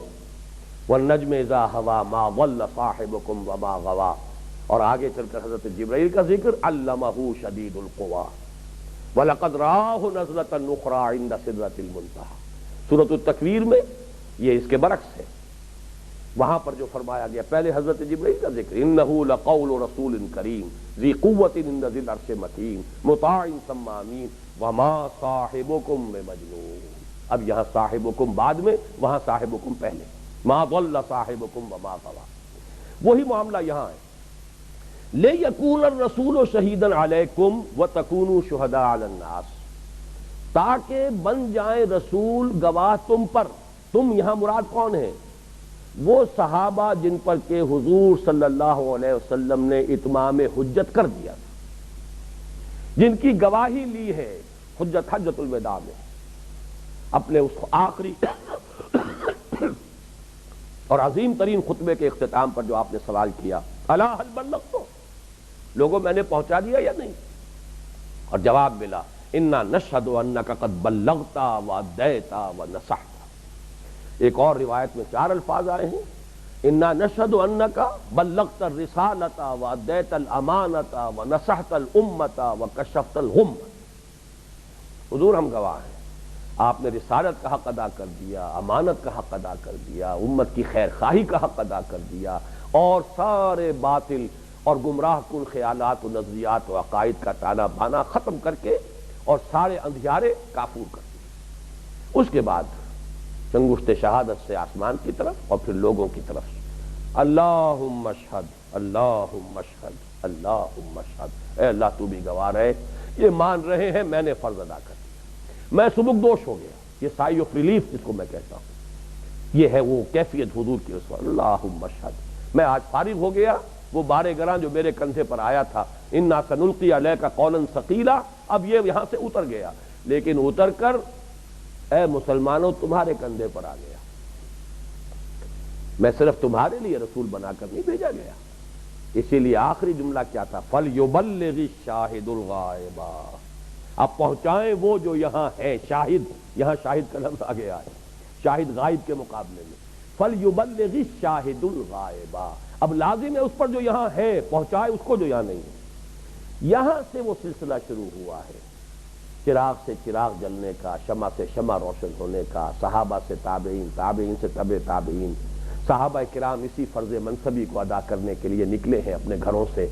والنجم اذا ہوا ما ضل صاحبکم وما غوا، اور آگے چل کر حضرت جبرائیل کا ذکر علمہ شدید القوا وَلَقَدْ رَآهُ نَزْلَةً أُخْرَىٰ عِندَ سِدْرَةِ الْمُنتَهَىٰ۔ سورۃ التکویر میں یہ اس کے برعکس ہے، وہاں پر جو فرمایا گیا پہلے حضرت جبرائیل کا ذکر إِنَّهُ لَقَوْلُ رَسُولٍ كَرِيمٍ ذِي قُوَّةٍ عِندَ ذِي الْعَرْشِ مَكِينٍ مُطَاعٍ ثَمَّ أَمِينٍ وَمَا صَاحِبُكُم بِمَجْنُونٍ۔ اب یہاں صاحبکم بعد میں، وہاں صاحبکم پہلے، ما ضل صاحبکم وما غوا، وہی معاملہ یہاں ہے۔ لِيَكُونَ الرَّسُولُ شَهِيدًا عَلَيْكُمْ وَتَكُونُوا شُهَدَاءَ عَلَى النَّاسِ، تاکہ بن جائیں رسول گواہ تم پر۔ تم یہاں مراد کون ہیں؟ وہ صحابہ جن پر کہ حضور صلی اللہ علیہ وسلم نے اتمام حجت کر دیا تھا، جن کی گواہی لی ہے حجت الوداع میں، اپنے اس آخری اور عظیم ترین خطبے کے اختتام پر جو آپ نے سوال کیا، الا هل بلغت، لوگوں میں نے پہنچا دیا یا نہیں؟ اور جواب ملا انا نشهد انك قد بلغت واديت ونصحت۔ ایک اور روایت میں 4 الفاظ آئے ہیں، انا نشهد انك بلغت الرسالة واديت الامانة ونصحت الامة وكشفت الغمة۔ حضور ہم گواہ ہیں، آپ نے رسالت کا حق ادا کر دیا، امانت کا حق ادا کر دیا، امت کی خیر خواہی کا حق ادا کر دیا، اور سارے باطل اور گمراہ کن خیالات و نظریات و عقائد کا تانا بانا ختم کر کے اور سارے اندھیارے کافور کر دیے۔ اس کے بعد چنگشت شہادت سے آسمان کی طرف اور پھر لوگوں کی طرف، اللہم اشہد اللہم اشہد اللہم اشہد، اے اللہ تو بھی گواہ رہے، یہ مان رہے ہیں میں نے فرض ادا کر دیا، میں سبک دوش ہو گیا، یہ سائی آف ریلیف جس کو میں کہتا ہوں، یہ ہے وہ کیفیت حضور کی رسول، اللہم اشہد، میں آج فارغ ہو گیا، وہ بار گراں جو میرے کندھے پر آیا تھا انا سنلقی علیک قولا ثقیلا، اب یہ یہاں سے اتر گیا، لیکن اتر کر اے مسلمانوں تمہارے کندھے پر آ گیا، میں صرف تمہارے لیے رسول بنا کر نہیں بھیجا گیا۔ اسی لیے آخری جملہ کیا تھا، فَلْيُبَلِّغِ الشَّاهِدُ الْغَائِبَ، اب پہنچائیں وہ جو یہاں ہے، شاہد، یہاں شاہد کا لفظ آ گیا ہے شاہد غائب کے مقابلے میں، فَلْيُبَلِّغِ الشَّاهِدُ الْغَائِبَ، اب لازم ہے اس پر جو یہاں ہے پہنچائے اس کو جو یہاں نہیں ہے۔ یہاں سے وہ سلسلہ شروع ہوا ہے، چراغ سے چراغ جلنے کا، شمع سے شمع روشن ہونے کا، صحابہ سے تابعین، تابعین سے تبع تابعین، صحابہ کرام اسی فرض منصبی کو ادا کرنے کے لیے نکلے ہیں اپنے گھروں سے،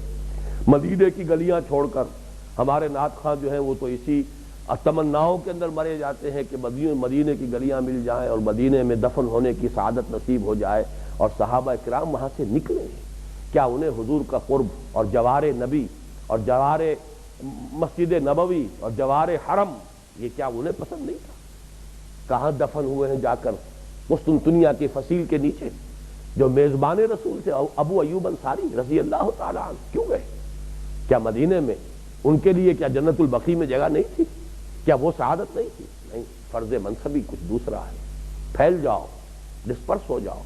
مدینے کی گلیاں چھوڑ کر۔ ہمارے نعت خواں جو ہیں وہ تو اسی تمناؤں کے اندر مرے جاتے ہیں کہ مدینے کی گلیاں مل جائیں اور مدینے میں دفن ہونے کی سعادت نصیب ہو جائے، اور صحابہ کرام وہاں سے نکلے ہیں۔ کیا انہیں حضور کا قرب اور جوار نبی اور جوار مسجد نبوی اور جوار حرم یہ کیا انہیں پسند نہیں تھا؟ کہاں دفن ہوئے ہیں جا کر قسطنطنیہ کی فصیل کے نیچے، جو میزبان رسول تھے ابو ایوب انصاری رضی اللہ تعالیٰ عنہ، کیوں گئے؟ کیا مدینے میں ان کے لیے کیا جنت البقیع میں جگہ نہیں تھی؟ کیا وہ سعادت نہیں تھی؟ نہیں، فرض منصبی کچھ دوسرا ہے. پھیل جاؤ، ڈسپرس ہو جاؤ،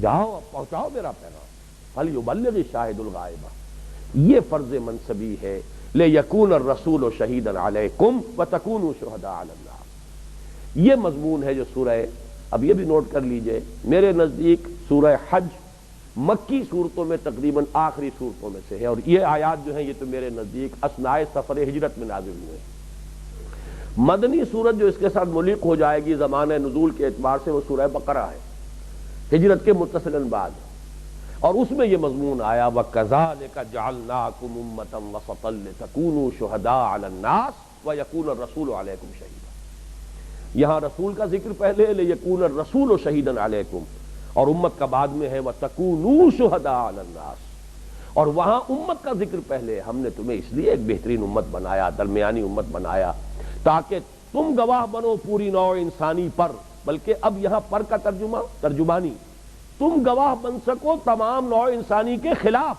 جاؤ اب پہنچاؤ میرا پیغام. فَلْيُبَلِّغِ الشَّاهِدُ الْغَائِبَ، یہ فرض منصبی ہے. لِيَكُونَ الرَّسُولُ شَهِيدًا عَلَيْكُمْ وَتَكُونُوا شُهَدَاءَ عَلَى النَّاسِ. یہ مضمون ہے جو سورہ، اب یہ بھی نوٹ کر لیجئے، میرے نزدیک سورہ حج مکی صورتوں میں تقریباً آخری صورتوں میں سے ہے، اور یہ آیات جو ہیں یہ تو میرے نزدیک اثناء سفر ہجرت میں نازل ہوئے ہیں. مدنی صورت جو اس کے ساتھ ملحق ہو جائے گی زمانہ نزول کے اعتبار سے وہ سورہ بقرہ ہے، ہجرت کے متصلاً بعد، اور اس میں یہ مضمون آیا وَكَذَلِكَ جَعَلْنَاكُمْ أُمَّةً وَسَطًا لِتَكُونُوا شُهَدَاءَ عَلَى النَّاسِ وَيَكُونَ الرَّسُولُ عَلَيْكُمْ شَهِيدًا. یہاں رسول کا ذکر پہلے ہے لِيَكُونَ الرَّسُولُ شَهِيدًا عَلَيْكُمْ، اور امت کا بعد میں ہے وَتَكُونُوا شُهَدَاءَ عَلَى النَّاسِ، اور وہاں امت کا ذکر پہلے. ہم نے تمہیں اس لیے ایک بہترین امت بنایا، درمیانی امت بنایا، تاکہ تم گواہ بنو پوری نوع انسانی پر، بلکہ اب یہاں پر کا ترجمہ ترجمانی، تم گواہ بن سکو تمام نوع انسانی کے خلاف،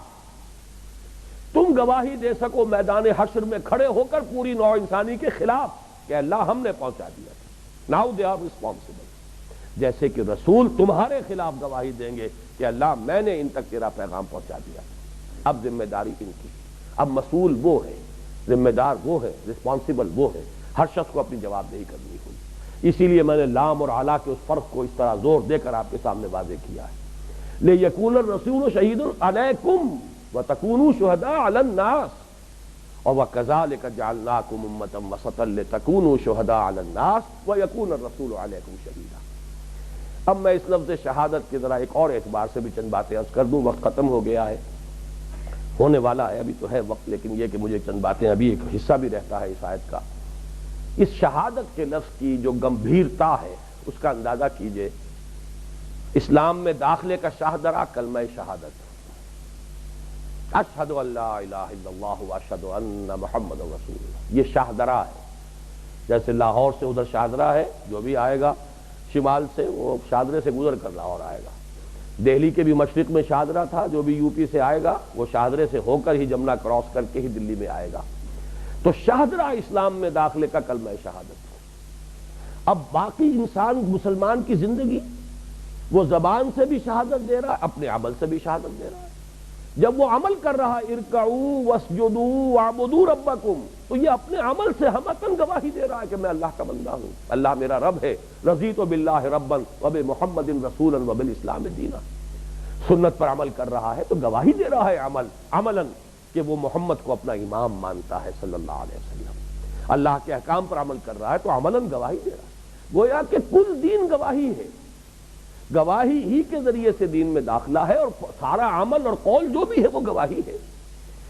تم گواہی دے سکو میدان حشر میں کھڑے ہو کر پوری نوع انسانی کے خلاف کہ اللہ ہم نے پہنچا دیا تھا. Now they are responsible. جیسے کہ رسول تمہارے خلاف گواہی دیں گے کہ اللہ میں نے ان تک تیرا پیغام پہنچا دیا. اب ذمہ داری ان کی، اب مسئول وہ ہے، ذمہ دار وہ ہے، ریسپانسبل وہ ہے. ہر شخص کو اپنی جواب دہی کرنی ہوگی. اسی لیے میں نے لام اور علا کے اس فرق کو اس طرح زور دے کر آپ کے سامنے واضح کیا ہے. لِيَكُونَ الرَّسُولُ شَهِيدٌ عَلَيْكُمْ وَتَكُونُوا شُهَدَاءَ عَلَى النَّاسِ، اور وَكَذَلِكَ جَعَلْنَاكُمْ أُمَّةً وَسَطًا لِتَكُونُوا شُهَدَاءَ عَلَى النَّاسِ وَيَكُونَ الرَّسُولُ عَلَيْكُمْ شَهِيدًا. اب میں اس لفظ شہادت کے ذرا ایک اور اعتبار سے بھی چند باتیں عرض کر دوں. وقت ختم ہو گیا ہے، ہونے والا ہے، ابھی تو ہے وقت، لیکن یہ کہ مجھے چند باتیں، ابھی ایک حصہ بھی رہتا ہے اس آیت کا. اس شہادت کے لفظ کی جو گمبھیرتا ہے اس کا اندازہ کیجئے. اسلام میں داخلے کا شاہدرہ کلمہ شہادت، اشہد ان لا الہ الا اللہ واشہد ان محمد رسول اللہ، یہ شاہدرہ ہے. جیسے لاہور سے ادھر شاہدرہ ہے، جو بھی آئے گا شمال سے وہ شاہدرے سے گزر کر لاہور آئے گا. دہلی کے بھی مشرق میں شاہدرہ تھا، جو بھی یو پی سے آئے گا وہ شاہدرے سے ہو کر ہی جمنا کراس کر کے ہی دلی میں آئے گا. تو شاہدرہ اسلام میں داخلے کا کلمہ شہادت. اب باقی انسان مسلمان کی زندگی وہ زبان سے بھی شہادت دے رہا ہے، اپنے عمل سے بھی شہادت دے رہا ہے. جب وہ عمل کر رہا ہے ارکعوا واسجدوا واعبدوا ربکم، تو یہ اپنے عمل سے ہمتن گواہی دے رہا ہے کہ میں اللہ کا بندہ ہوں، اللہ میرا رب ہے. رضیت باللہ ربا وبمحمد رسولا وبالاسلام دینا. سنت پر عمل کر رہا ہے تو گواہی دے رہا ہے عملاً کہ وہ محمد کو اپنا امام مانتا ہے صلی اللہ علیہ وسلم. اللہ کے احکام پر عمل کر رہا ہے تو عملاً گواہی دے رہا ہے. گویا کہ کل دین گواہی ہے، گواہی ہی کے ذریعے سے دین میں داخلہ ہے، اور سارا عمل اور قول جو بھی ہے وہ گواہی ہے.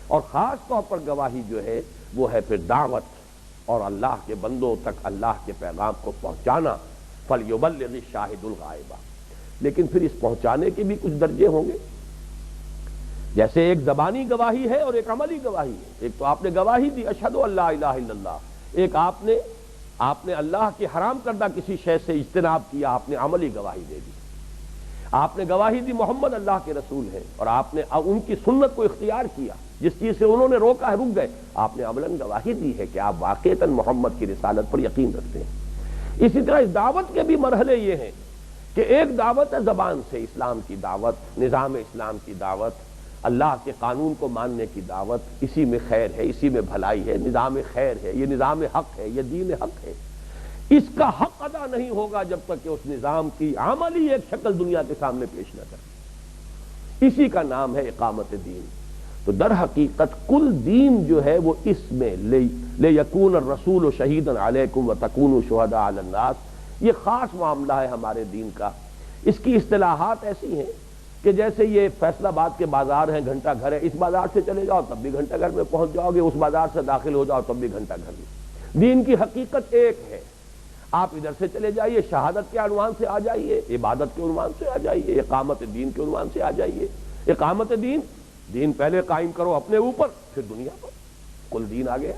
اور خاص طور پر گواہی جو ہے وہ ہے پھر دعوت اور اللہ کے بندوں تک اللہ کے پیغام کو پہنچانا. فَلْيُبَلِّغِ الشَّاهِدُ الْغَائِبَ. لیکن پھر اس پہنچانے کے بھی کچھ درجے ہوں گے. جیسے ایک زبانی گواہی ہے اور ایک عملی گواہی ہے. ایک تو آپ نے گواہی دی اشہد ان لا الہ الا اللہ، ایک آپ نے اللہ کے حرام کردہ کسی شے سے اجتناب کیا، آپ نے عملی گواہی دے دی. آپ نے گواہی دی محمد اللہ کے رسول ہے، اور آپ نے ان کی سنت کو اختیار کیا، جس چیز سے انہوں نے روکا ہے رک گئے. آپ نے عملاً گواہی دی ہے کہ آپ واقعتاً محمد کی رسالت پر یقین رکھتے ہیں. اسی طرح اس دعوت کے بھی مرحلے یہ ہیں کہ ایک دعوت ہے زبان سے، اسلام کی دعوت، نظام اسلام کی دعوت، اللہ کے قانون کو ماننے کی دعوت. اسی میں خیر ہے، اسی میں بھلائی ہے، نظام خیر ہے، یہ نظام حق ہے، یہ دین حق ہے. اس کا حق ادا نہیں ہوگا جب تک کہ اس نظام کی عملی ایک شکل دنیا کے سامنے پیش نہ کرے. اسی کا نام ہے اقامت دین. تو در حقیقت کل دین جو ہے وہ اس میں لِيَكُونَ الرَّسُولُ شَهِيدًا عَلَيْكُمْ وَتَكُونُوا شُهَدَاءَ عَلَى النَّاسِ. یہ خاص معاملہ ہے ہمارے دین کا. اس کی اصطلاحات ایسی ہیں کہ جیسے یہ فیصل آباد کے بازار ہیں، گھنٹہ گھر ہے، اس بازار سے چلے جاؤ تب بھی گھنٹہ گھر میں پہنچ جاؤ گے، اس بازار سے داخل ہو جاؤ تب بھی گھنٹہ گھر میں. دین کی حقیقت ایک ہے. آپ ادھر سے چلے جائیے، شہادت کے عنوان سے آ جائیے، عبادت کے عنوان سے آ جائیے، اقامت دین کے عنوان سے آ جائیے. اقامت دین پہلے قائم کرو اپنے اوپر، پھر دنیا پر. کل دین آ گیا.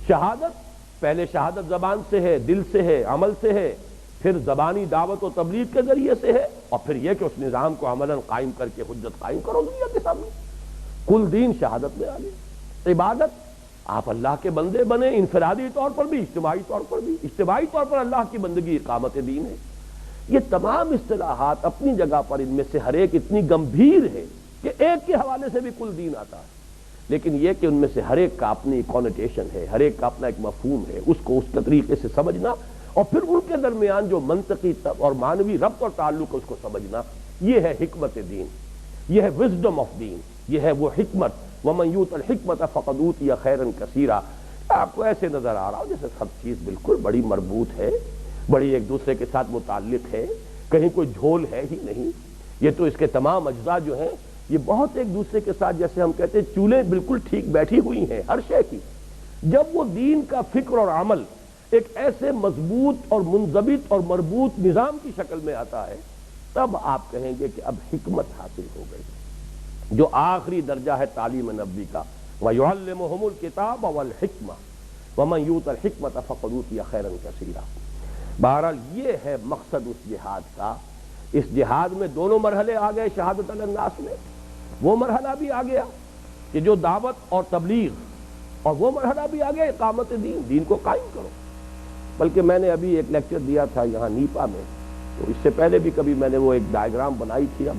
شہادت پہلے شہادت زبان سے ہے، دل سے ہے، عمل سے ہے، پھر زبانی دعوت و تبلیغ کے ذریعے سے ہے، اور پھر یہ کہ اس نظام کو عملاً قائم کر کے حجت قائم کرو دنیا کے سامنے. کل دین شہادت میں آ گیا. عبادت آپ اللہ کے بندے بنے، انفرادی طور پر بھی، اجتماعی طور پر بھی۔ اجتماعی طور پر اللہ کی بندگی اقامت دین ہے۔ یہ تمام اصطلاحات اپنی جگہ پر ان میں سے ہر ایک اتنی گمبھیر ہے کہ ایک کے حوالے سے بھی کل دین آتا ہے، لیکن یہ کہ ان میں سے ہر ایک کا اپنی کونوٹیشن ہے، ہر ایک کا اپنا ایک مفہوم ہے، اس کو اس کے طریقے سے سمجھنا اور پھر ان کے درمیان جو منطقی اور معنوی ربط اور تعلق ہے اس کو سمجھنا، یہ ہے حکمت دین، یہ ہے وزڈم آف دین، یہ ہے وہ حکمت۔ وَمَن يُؤْتَ الْحِكْمَةَ فَقَدْ أُوتِيَ خَيْرًا كَثِيرًا۔ آپ کو ایسے نظر آ رہا ہو جیسے سب چیز بالکل بڑی مربوط ہے، بڑی ایک دوسرے کے ساتھ متعلق ہے، کہیں کوئی جھول ہے ہی نہیں۔ یہ تو اس کے تمام اجزاء جو ہیں یہ بہت ایک دوسرے کے ساتھ، جیسے ہم کہتے ہیں چولیں بالکل ٹھیک بیٹھی ہوئی ہیں ہر شے کی۔ جب وہ دین کا فکر اور عمل ایک ایسے مضبوط اور منضبط اور مربوط نظام کی شکل میں آتا ہے، تب آپ کہیں گے کہ اب حکمت حاصل ہو گئی، جو آخری درجہ ہے تعلیم نبوی کا۔ وَيُعَلِّمُهُمُ الْكِتَابَ وَالْحِكْمَةَ وَمَن يُؤْتَ الْحِكْمَةَ فَقَدْ أُوتِيَ خَيْرًا كَثِيرًا۔ بہرحال یہ ہے مقصد اس جہاد کا۔ اس جہاد میں دونوں مرحلے آ گئے، شہادت علی الناس میں وہ مرحلہ بھی آ گیا کہ جو دعوت اور تبلیغ، اور وہ مرحلہ بھی آ گیا اقامت دین، دین کو قائم کرو۔ بلکہ میں نے ابھی ایک لیکچر دیا تھا یہاں نیپا میں، تو اس سے پہلے بھی کبھی میں نے وہ ایک ڈائیگرام بنائی تھی، اب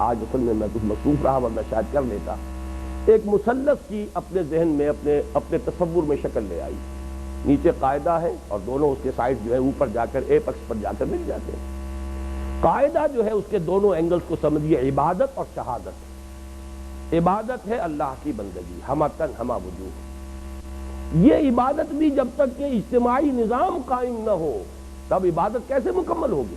آج اصل میں کچھ مصروف رہا ورنہ شاید کر لیتا۔ ایک مثلث کی اپنے ذہن میں اپنے تصور میں شکل لے آئی، نیچے قاعدہ ہے اور دونوں اس کے سائڈ جو ہے اوپر جا کر ایپکس پر جا کر مل جاتے ہیں۔ قاعدہ جو ہے اس کے دونوں اینگلز کو سمجھیے، عبادت اور شہادت۔ عبادت ہے اللہ کی بندگی، ہمہ تن ہمہ وجوہ۔ یہ عبادت بھی جب تک کہ اجتماعی نظام قائم نہ ہو تب عبادت کیسے مکمل ہوگی؟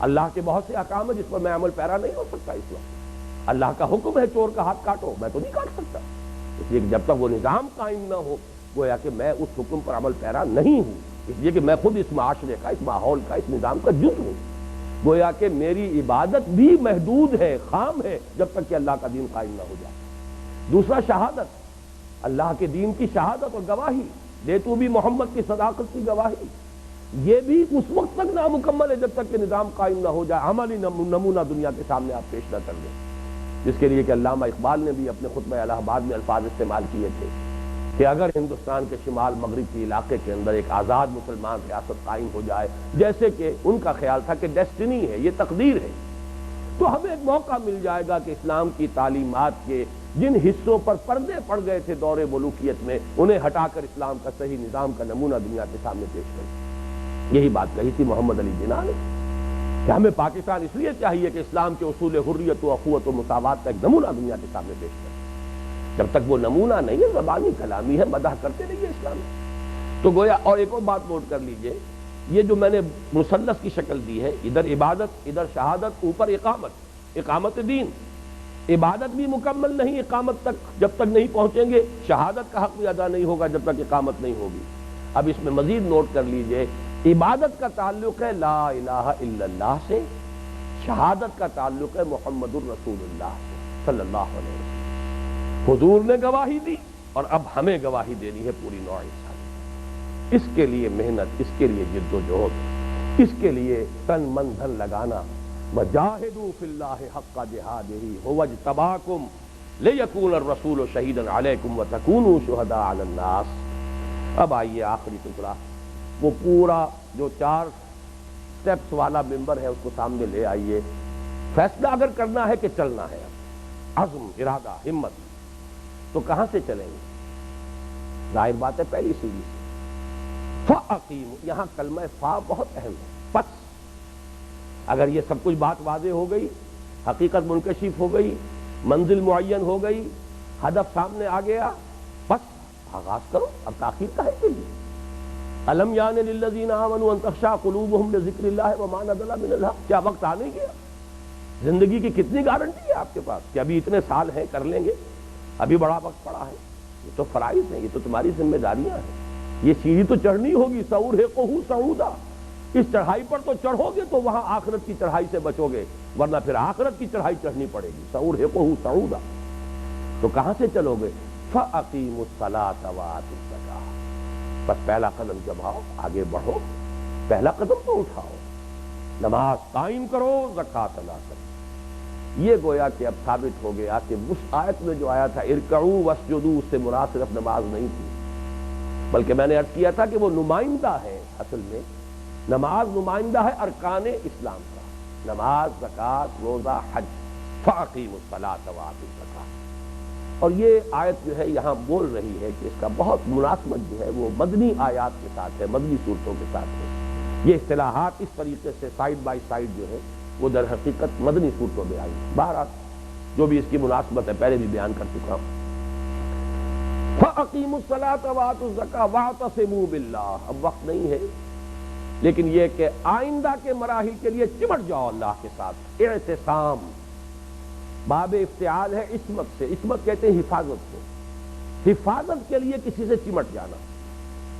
اللہ کے بہت سے احکام ہیں جس پر میں عمل پیرا نہیں ہو سکتا اس وقت۔ اللہ کا حکم ہے چور کا ہاتھ کاٹو، میں تو نہیں کاٹ سکتا، اس لیے کہ جب تک وہ نظام قائم نہ ہو گویا کہ میں اس حکم پر عمل پیرا نہیں ہوں، اس لیے کہ میں خود اس معاشرے کا، اس ماحول کا، اس نظام کا جزء ہوں۔ گویا کہ میری عبادت بھی محدود ہے، خام ہے، جب تک کہ اللہ کا دین قائم نہ ہو جائے۔ دوسرا شہادت، اللہ کے دین کی شہادت اور گواہی، دے تو بھی محمد کی صداقت کی گواہی، یہ بھی اس وقت تک نامکمل ہے جب تک کہ نظام قائم نہ ہو جائے، عملی نمونہ دنیا کے سامنے آپ پیش نہ کر دیں۔ جس کے لیے کہ علامہ اقبال نے بھی اپنے خطبہ الہ آباد میں الفاظ استعمال کیے تھے کہ اگر ہندوستان کے شمال مغرب کے علاقے کے اندر ایک آزاد مسلمان ریاست قائم ہو جائے، جیسے کہ ان کا خیال تھا کہ ڈیسٹنی ہے، یہ تقدیر ہے، تو ہمیں ایک موقع مل جائے گا کہ اسلام کی تعلیمات کے جن حصوں پر پردے پڑ گئے تھے دور ملوکیت میں، انہیں ہٹا کر اسلام کا صحیح نظام کا نمونہ دنیا کے سامنے پیش کریں۔ یہی بات کہی تھی محمد علی جناح نے کہ ہمیں پاکستان اس لیے چاہیے کہ اسلام کے اصول حریت و اخوت و مساوات کا ایک نمونہ دنیا کے سامنے پیش کریں۔ جب تک وہ نمونہ نہیں ہے، زبانی کلامی ہے، مدح کرتے رہیے اسلام۔ تو گویا اور ایک اور بات نوٹ کر لیجئے، یہ جو میں نے مثلث کی شکل دی ہے، ادھر عبادت، ادھر شہادت، اوپر اقامت، اقامت دین۔ عبادت بھی مکمل نہیں اقامت تک، جب تک نہیں پہنچیں گے، شہادت کا حق بھی ادا نہیں ہوگا جب تک اقامت نہیں ہوگی۔ اب اس میں مزید نوٹ کر لیجئے، عبادت کا تعلق ہے لا الہ الا اللہ سے، شہادت کا تعلق ہے محمد الرسول اللہ سے صلی اللہ علیہ وسلم۔ حضور نے گواہی دی اور اب ہمیں گواہی دینی ہے پوری نوع انسانی۔ اس کے لیے محنت، اس کے لیے جد و جہد، اس کے لیے تن من دھن لگانا۔ وجاہدوا فی اللہ حق جہادہ ھو اجتباکم لیکون الرسول شہیدا علیکم وتکونوا شہداء علی الناس۔ اب آئیے آخری ٹکڑا، وہ پورا جو 4 سٹیپس والا ممبر ہے اس کو سامنے لے آئیے۔ فیصلہ اگر کرنا ہے کہ چلنا ہے، عزم، ارادہ، ہمت، تو کہاں سے چلیں گے؟ ظاہر بات ہے پہلی سیڑھی سے، فَأَقِیمُوا۔ یہاں کلمہ فا بہت اہم ہے، پس اگر یہ سب کچھ بات واضح ہو گئی، حقیقت منکشف ہو گئی، منزل معین ہو گئی، ہدف سامنے آ گیا، بس آغاز کرو، اب تاخیر کہے کے لیے؟ الم یان للذین آمنوا ان تخشع قلوبهم لذکر اللہ وما نزل من الحق۔ کیا وقت آ نہیں گیا؟ زندگی کی کتنی گارنٹی ہے آپ کے پاس کہ ابھی اتنے سال ہیں، کر لیں گے، ابھی بڑا وقت پڑا ہے؟ یہ تو فرائض ہیں، یہ تو تمہاری ذمہ داریاں ہیں، یہ سیڑھی تو چڑھنی ہوگی۔ سأرہقہ صعودا، اس چڑھائی پر تو چڑھو گے تو وہاں آخرت کی چڑھائی سے بچو گے، ورنہ پھر آخرت کی چڑھائی چڑھنی پڑے گی۔ سأرہقہ صعودا، تو کہاں سے چلو گے؟ فأقیموا الصلاۃ وآتوا الزکاۃ۔ بس پہلا قدم جماؤ، آگے بڑھو، پہلا قدم تو اٹھاؤ، نماز قائم کرو، زکوٰۃ ادا کرو۔ یہ گویا کہ اب ثابت ہو گیا کہ اس آیت میں جو آیا تھا ارکعوا واسجدوا، اس سے مراد صرف نماز نہیں تھی، بلکہ میں نے عرض کیا تھا کہ وہ نمائندہ ہے، اصل میں نماز نمائندہ ہے ارکان اسلام کا، نماز، زکوٰۃ، روزہ، حج، فاقیموا الصلاۃ وآتوا الزکاۃ۔ اور یہ آیت جو ہے یہاں بول رہی ہے کہ اس کا بہت مناسبت جو ہے وہ مدنی آیات کے ساتھ ہے، مدنی صورتوں کے ساتھ ہے۔ یہ اصطلاحات اس طریقے سے سائیڈ بائی سائیڈ جو ہے وہ در حقیقت مدنی صورتوں میں آئی۔ بہرحال جو بھی اس کی مناسبت ہے پہلے بھی بیان کر چکا ہوں۔ فَأَقِیمُوا الصَّلَاةَ وَآتُوا الزَّکَاةَ وَاعْتَصِمُوا بِاللَّهِ۔ اب وقت نہیں ہے، لیکن یہ کہ آئندہ کے مراحل کے لیے چمٹ جاؤ اللہ کے ساتھ۔ اعتصام باب افتعال ہے عصمت سے، عصمت کہتے ہیں حفاظت کو، حفاظت کے لیے کسی سے چمٹ جانا۔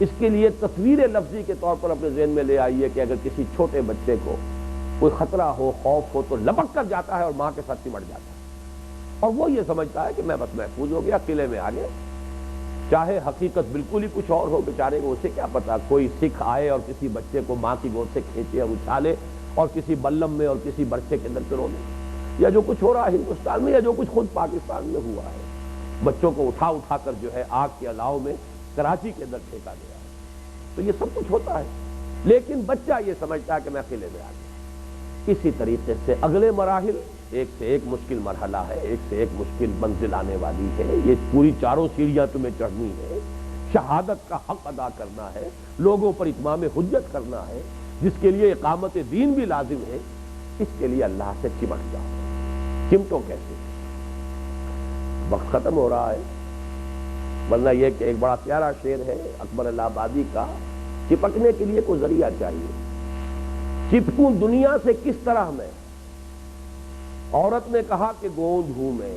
اس کے لیے تصویر لفظی کے طور پر اپنے ذہن میں لے آئیے کہ اگر کسی چھوٹے بچے کو کوئی خطرہ ہو، خوف ہو، تو لپک کر جاتا ہے اور ماں کے ساتھ چمٹ جاتا ہے، اور وہ یہ سمجھتا ہے کہ میں بس محفوظ ہو گیا، قلعے میں آ گیا، چاہے حقیقت بالکل ہی کچھ اور ہو، بیچارے کو اسے کیا پتا۔ کوئی سکھ آئے اور کسی بچے کو ماں کی گود سے کھینچے اور اچھالے اور کسی بلم میں اور کسی برچے کے اندر پرو دے، یا جو کچھ ہو رہا ہے ہندوستان میں، یا جو کچھ خود پاکستان میں ہوا ہے، بچوں کو اٹھا اٹھا کر جو ہے آگ کے الاؤ میں کراچی کے اندر پھینکا گیا ہے، تو یہ سب کچھ ہوتا ہے، لیکن بچہ یہ سمجھتا ہے کہ میں قلعے میں آ گیا۔ اسی طریقے سے اگلے مراحل ایک سے ایک مشکل مرحلہ ہے، ایک سے ایک مشکل منزل آنے والی ہے، یہ پوری چاروں سیڑھیاں تمہیں چڑھنی ہے، شہادت کا حق ادا کرنا ہے، لوگوں پر اتمام حجت کرنا ہے، جس کے لیے اقامت دین بھی لازم ہے۔ اس کے لیے اللہ سے چمٹ جاؤ۔ چمٹو کیسے؟ وقت ختم ہو رہا ہے، ورنہ یہ کہ ایک بڑا پیارا شعر ہے اکبر الہ آبادی کا، چپکنے کے لیے کوئی ذریعہ چاہیے۔ چپکوں دنیا سے کس طرح میں، عورت نے کہا کہ گوند ہوں میں۔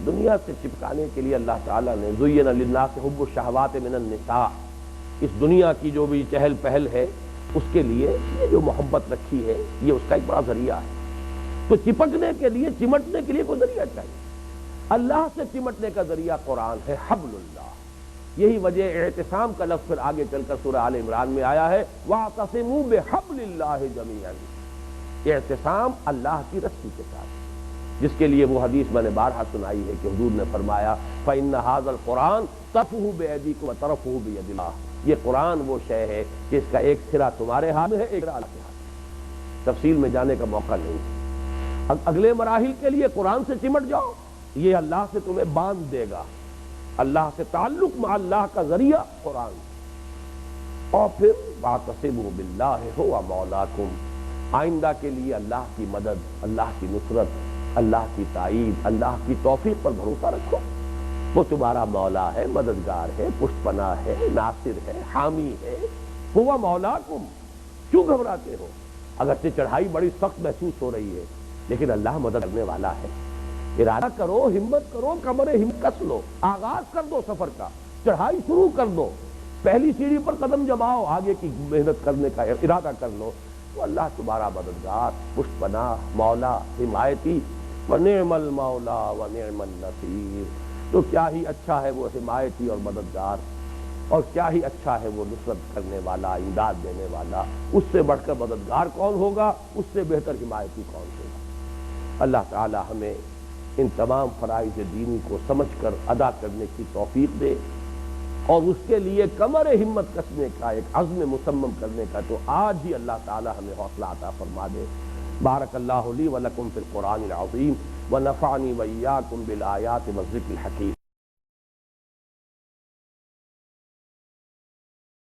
دنیا سے چپکانے کے لیے اللہ تعالیٰ نے زُیِّنَ لِلنَّاسِ حُبُّ الشَّهَوَاتِ مِنَ النِّسَاءِ، اس دنیا کی جو بھی چہل پہل ہے اس کے لیے یہ جو محبت رکھی ہے یہ اس کا ایک بڑا ذریعہ ہے۔ تو چپکنے کے لیے، چمٹنے کے لیے کوئی ذریعہ چاہیے۔ اللہ سے چمٹنے کا ذریعہ قرآن ہے، حبل اللہ۔ یہی وجہ اعتصام کا لفظ پھر آگے چل کر سورہ آل عمران میں آیا ہے، وَاعْتَصِمُوا بِحَبْلِ اللَّهِ جَمِيعًا۔ اعتصام اللہ کی رسی کے ساتھ، جس کے لیے وہ حدیث میں نے بارہا سنائی ہے کہ حضور نے فرمایا فَإِنَّ هَذَا الْقُرْآنَ طَرْفُهُ بِأَيْدِيكُمْ وَطَرْفُهُ بِيَدِ اللَّهِ۔ یہ قرآن وہ شے ہے کہ اس کا ایک سرا تمہارے ہاتھ میں ہے، ایک سرا اللہ کے ہاتھ میں۔ تفصیل میں جانے کا موقع نہیں۔ اگلے مراحل کے لیے قرآن سے چمٹ جاؤ، یہ اللہ سے تمہیں باندھ دے گا، اللہ سے تعلق مع اللہ کا ذریعہ قرآن۔ اور پھر وَاعْتَصِمُوا بِاللَّهِ هُوَ مَوْلَاكُمْ، آئندہ کے لیے اللہ کی مدد، اللہ کی نصرت، اللہ کی تائید، اللہ کی توفیق پر بھروسہ رکھو۔ وہ تمہارا مولا ہے، مددگار ہے، پشت پناہ ہے، ناصر ہے، حامی ہے۔ هُوَ مَوْلَاكُمْ، کیوں گھبراتے ہو؟ اگرچہ چڑھائی بڑی سخت محسوس ہو رہی ہے، لیکن اللہ مدد کرنے والا ہے۔ ارادہ کرو، ہمت کرو، کمر ہمت کس لو، آغاز کر دو سفر کا، چڑھائی شروع کر دو، پہلی سیڑھی پر قدم جماؤ، آگے کی محنت کرنے کا ارادہ کر لو، تو اللہ تمہارا مددگار، پشت پناہ، مولا، حمایتی، وَنِعْمَ الْمَوْلَى وَنِعْمَ النَّصِيرُ۔ تو کیا ہی اچھا ہے وہ حمایتی اور مددگار، اور کیا ہی اچھا ہے وہ نصرت کرنے والا، امداد دینے والا۔ اس سے بڑھ کر مددگار کون ہوگا، اس سے بہتر حمایتی کون ہوگا۔ اللہ تعالی ہمیں ان تمام فرائض دینی کو سمجھ کر ادا کرنے کی توفیق دے، اور اس کے لیے کمر ہمت کسنے کا، ایک عزم مصمم کرنے کا تو آج ہی اللہ تعالی ہمیں حوصلہ عطا فرما دے۔ بارک اللہ لی ولکم فی القرآن العظیم ونفعنی وإیاکم بالآیات والذکر الحکیم۔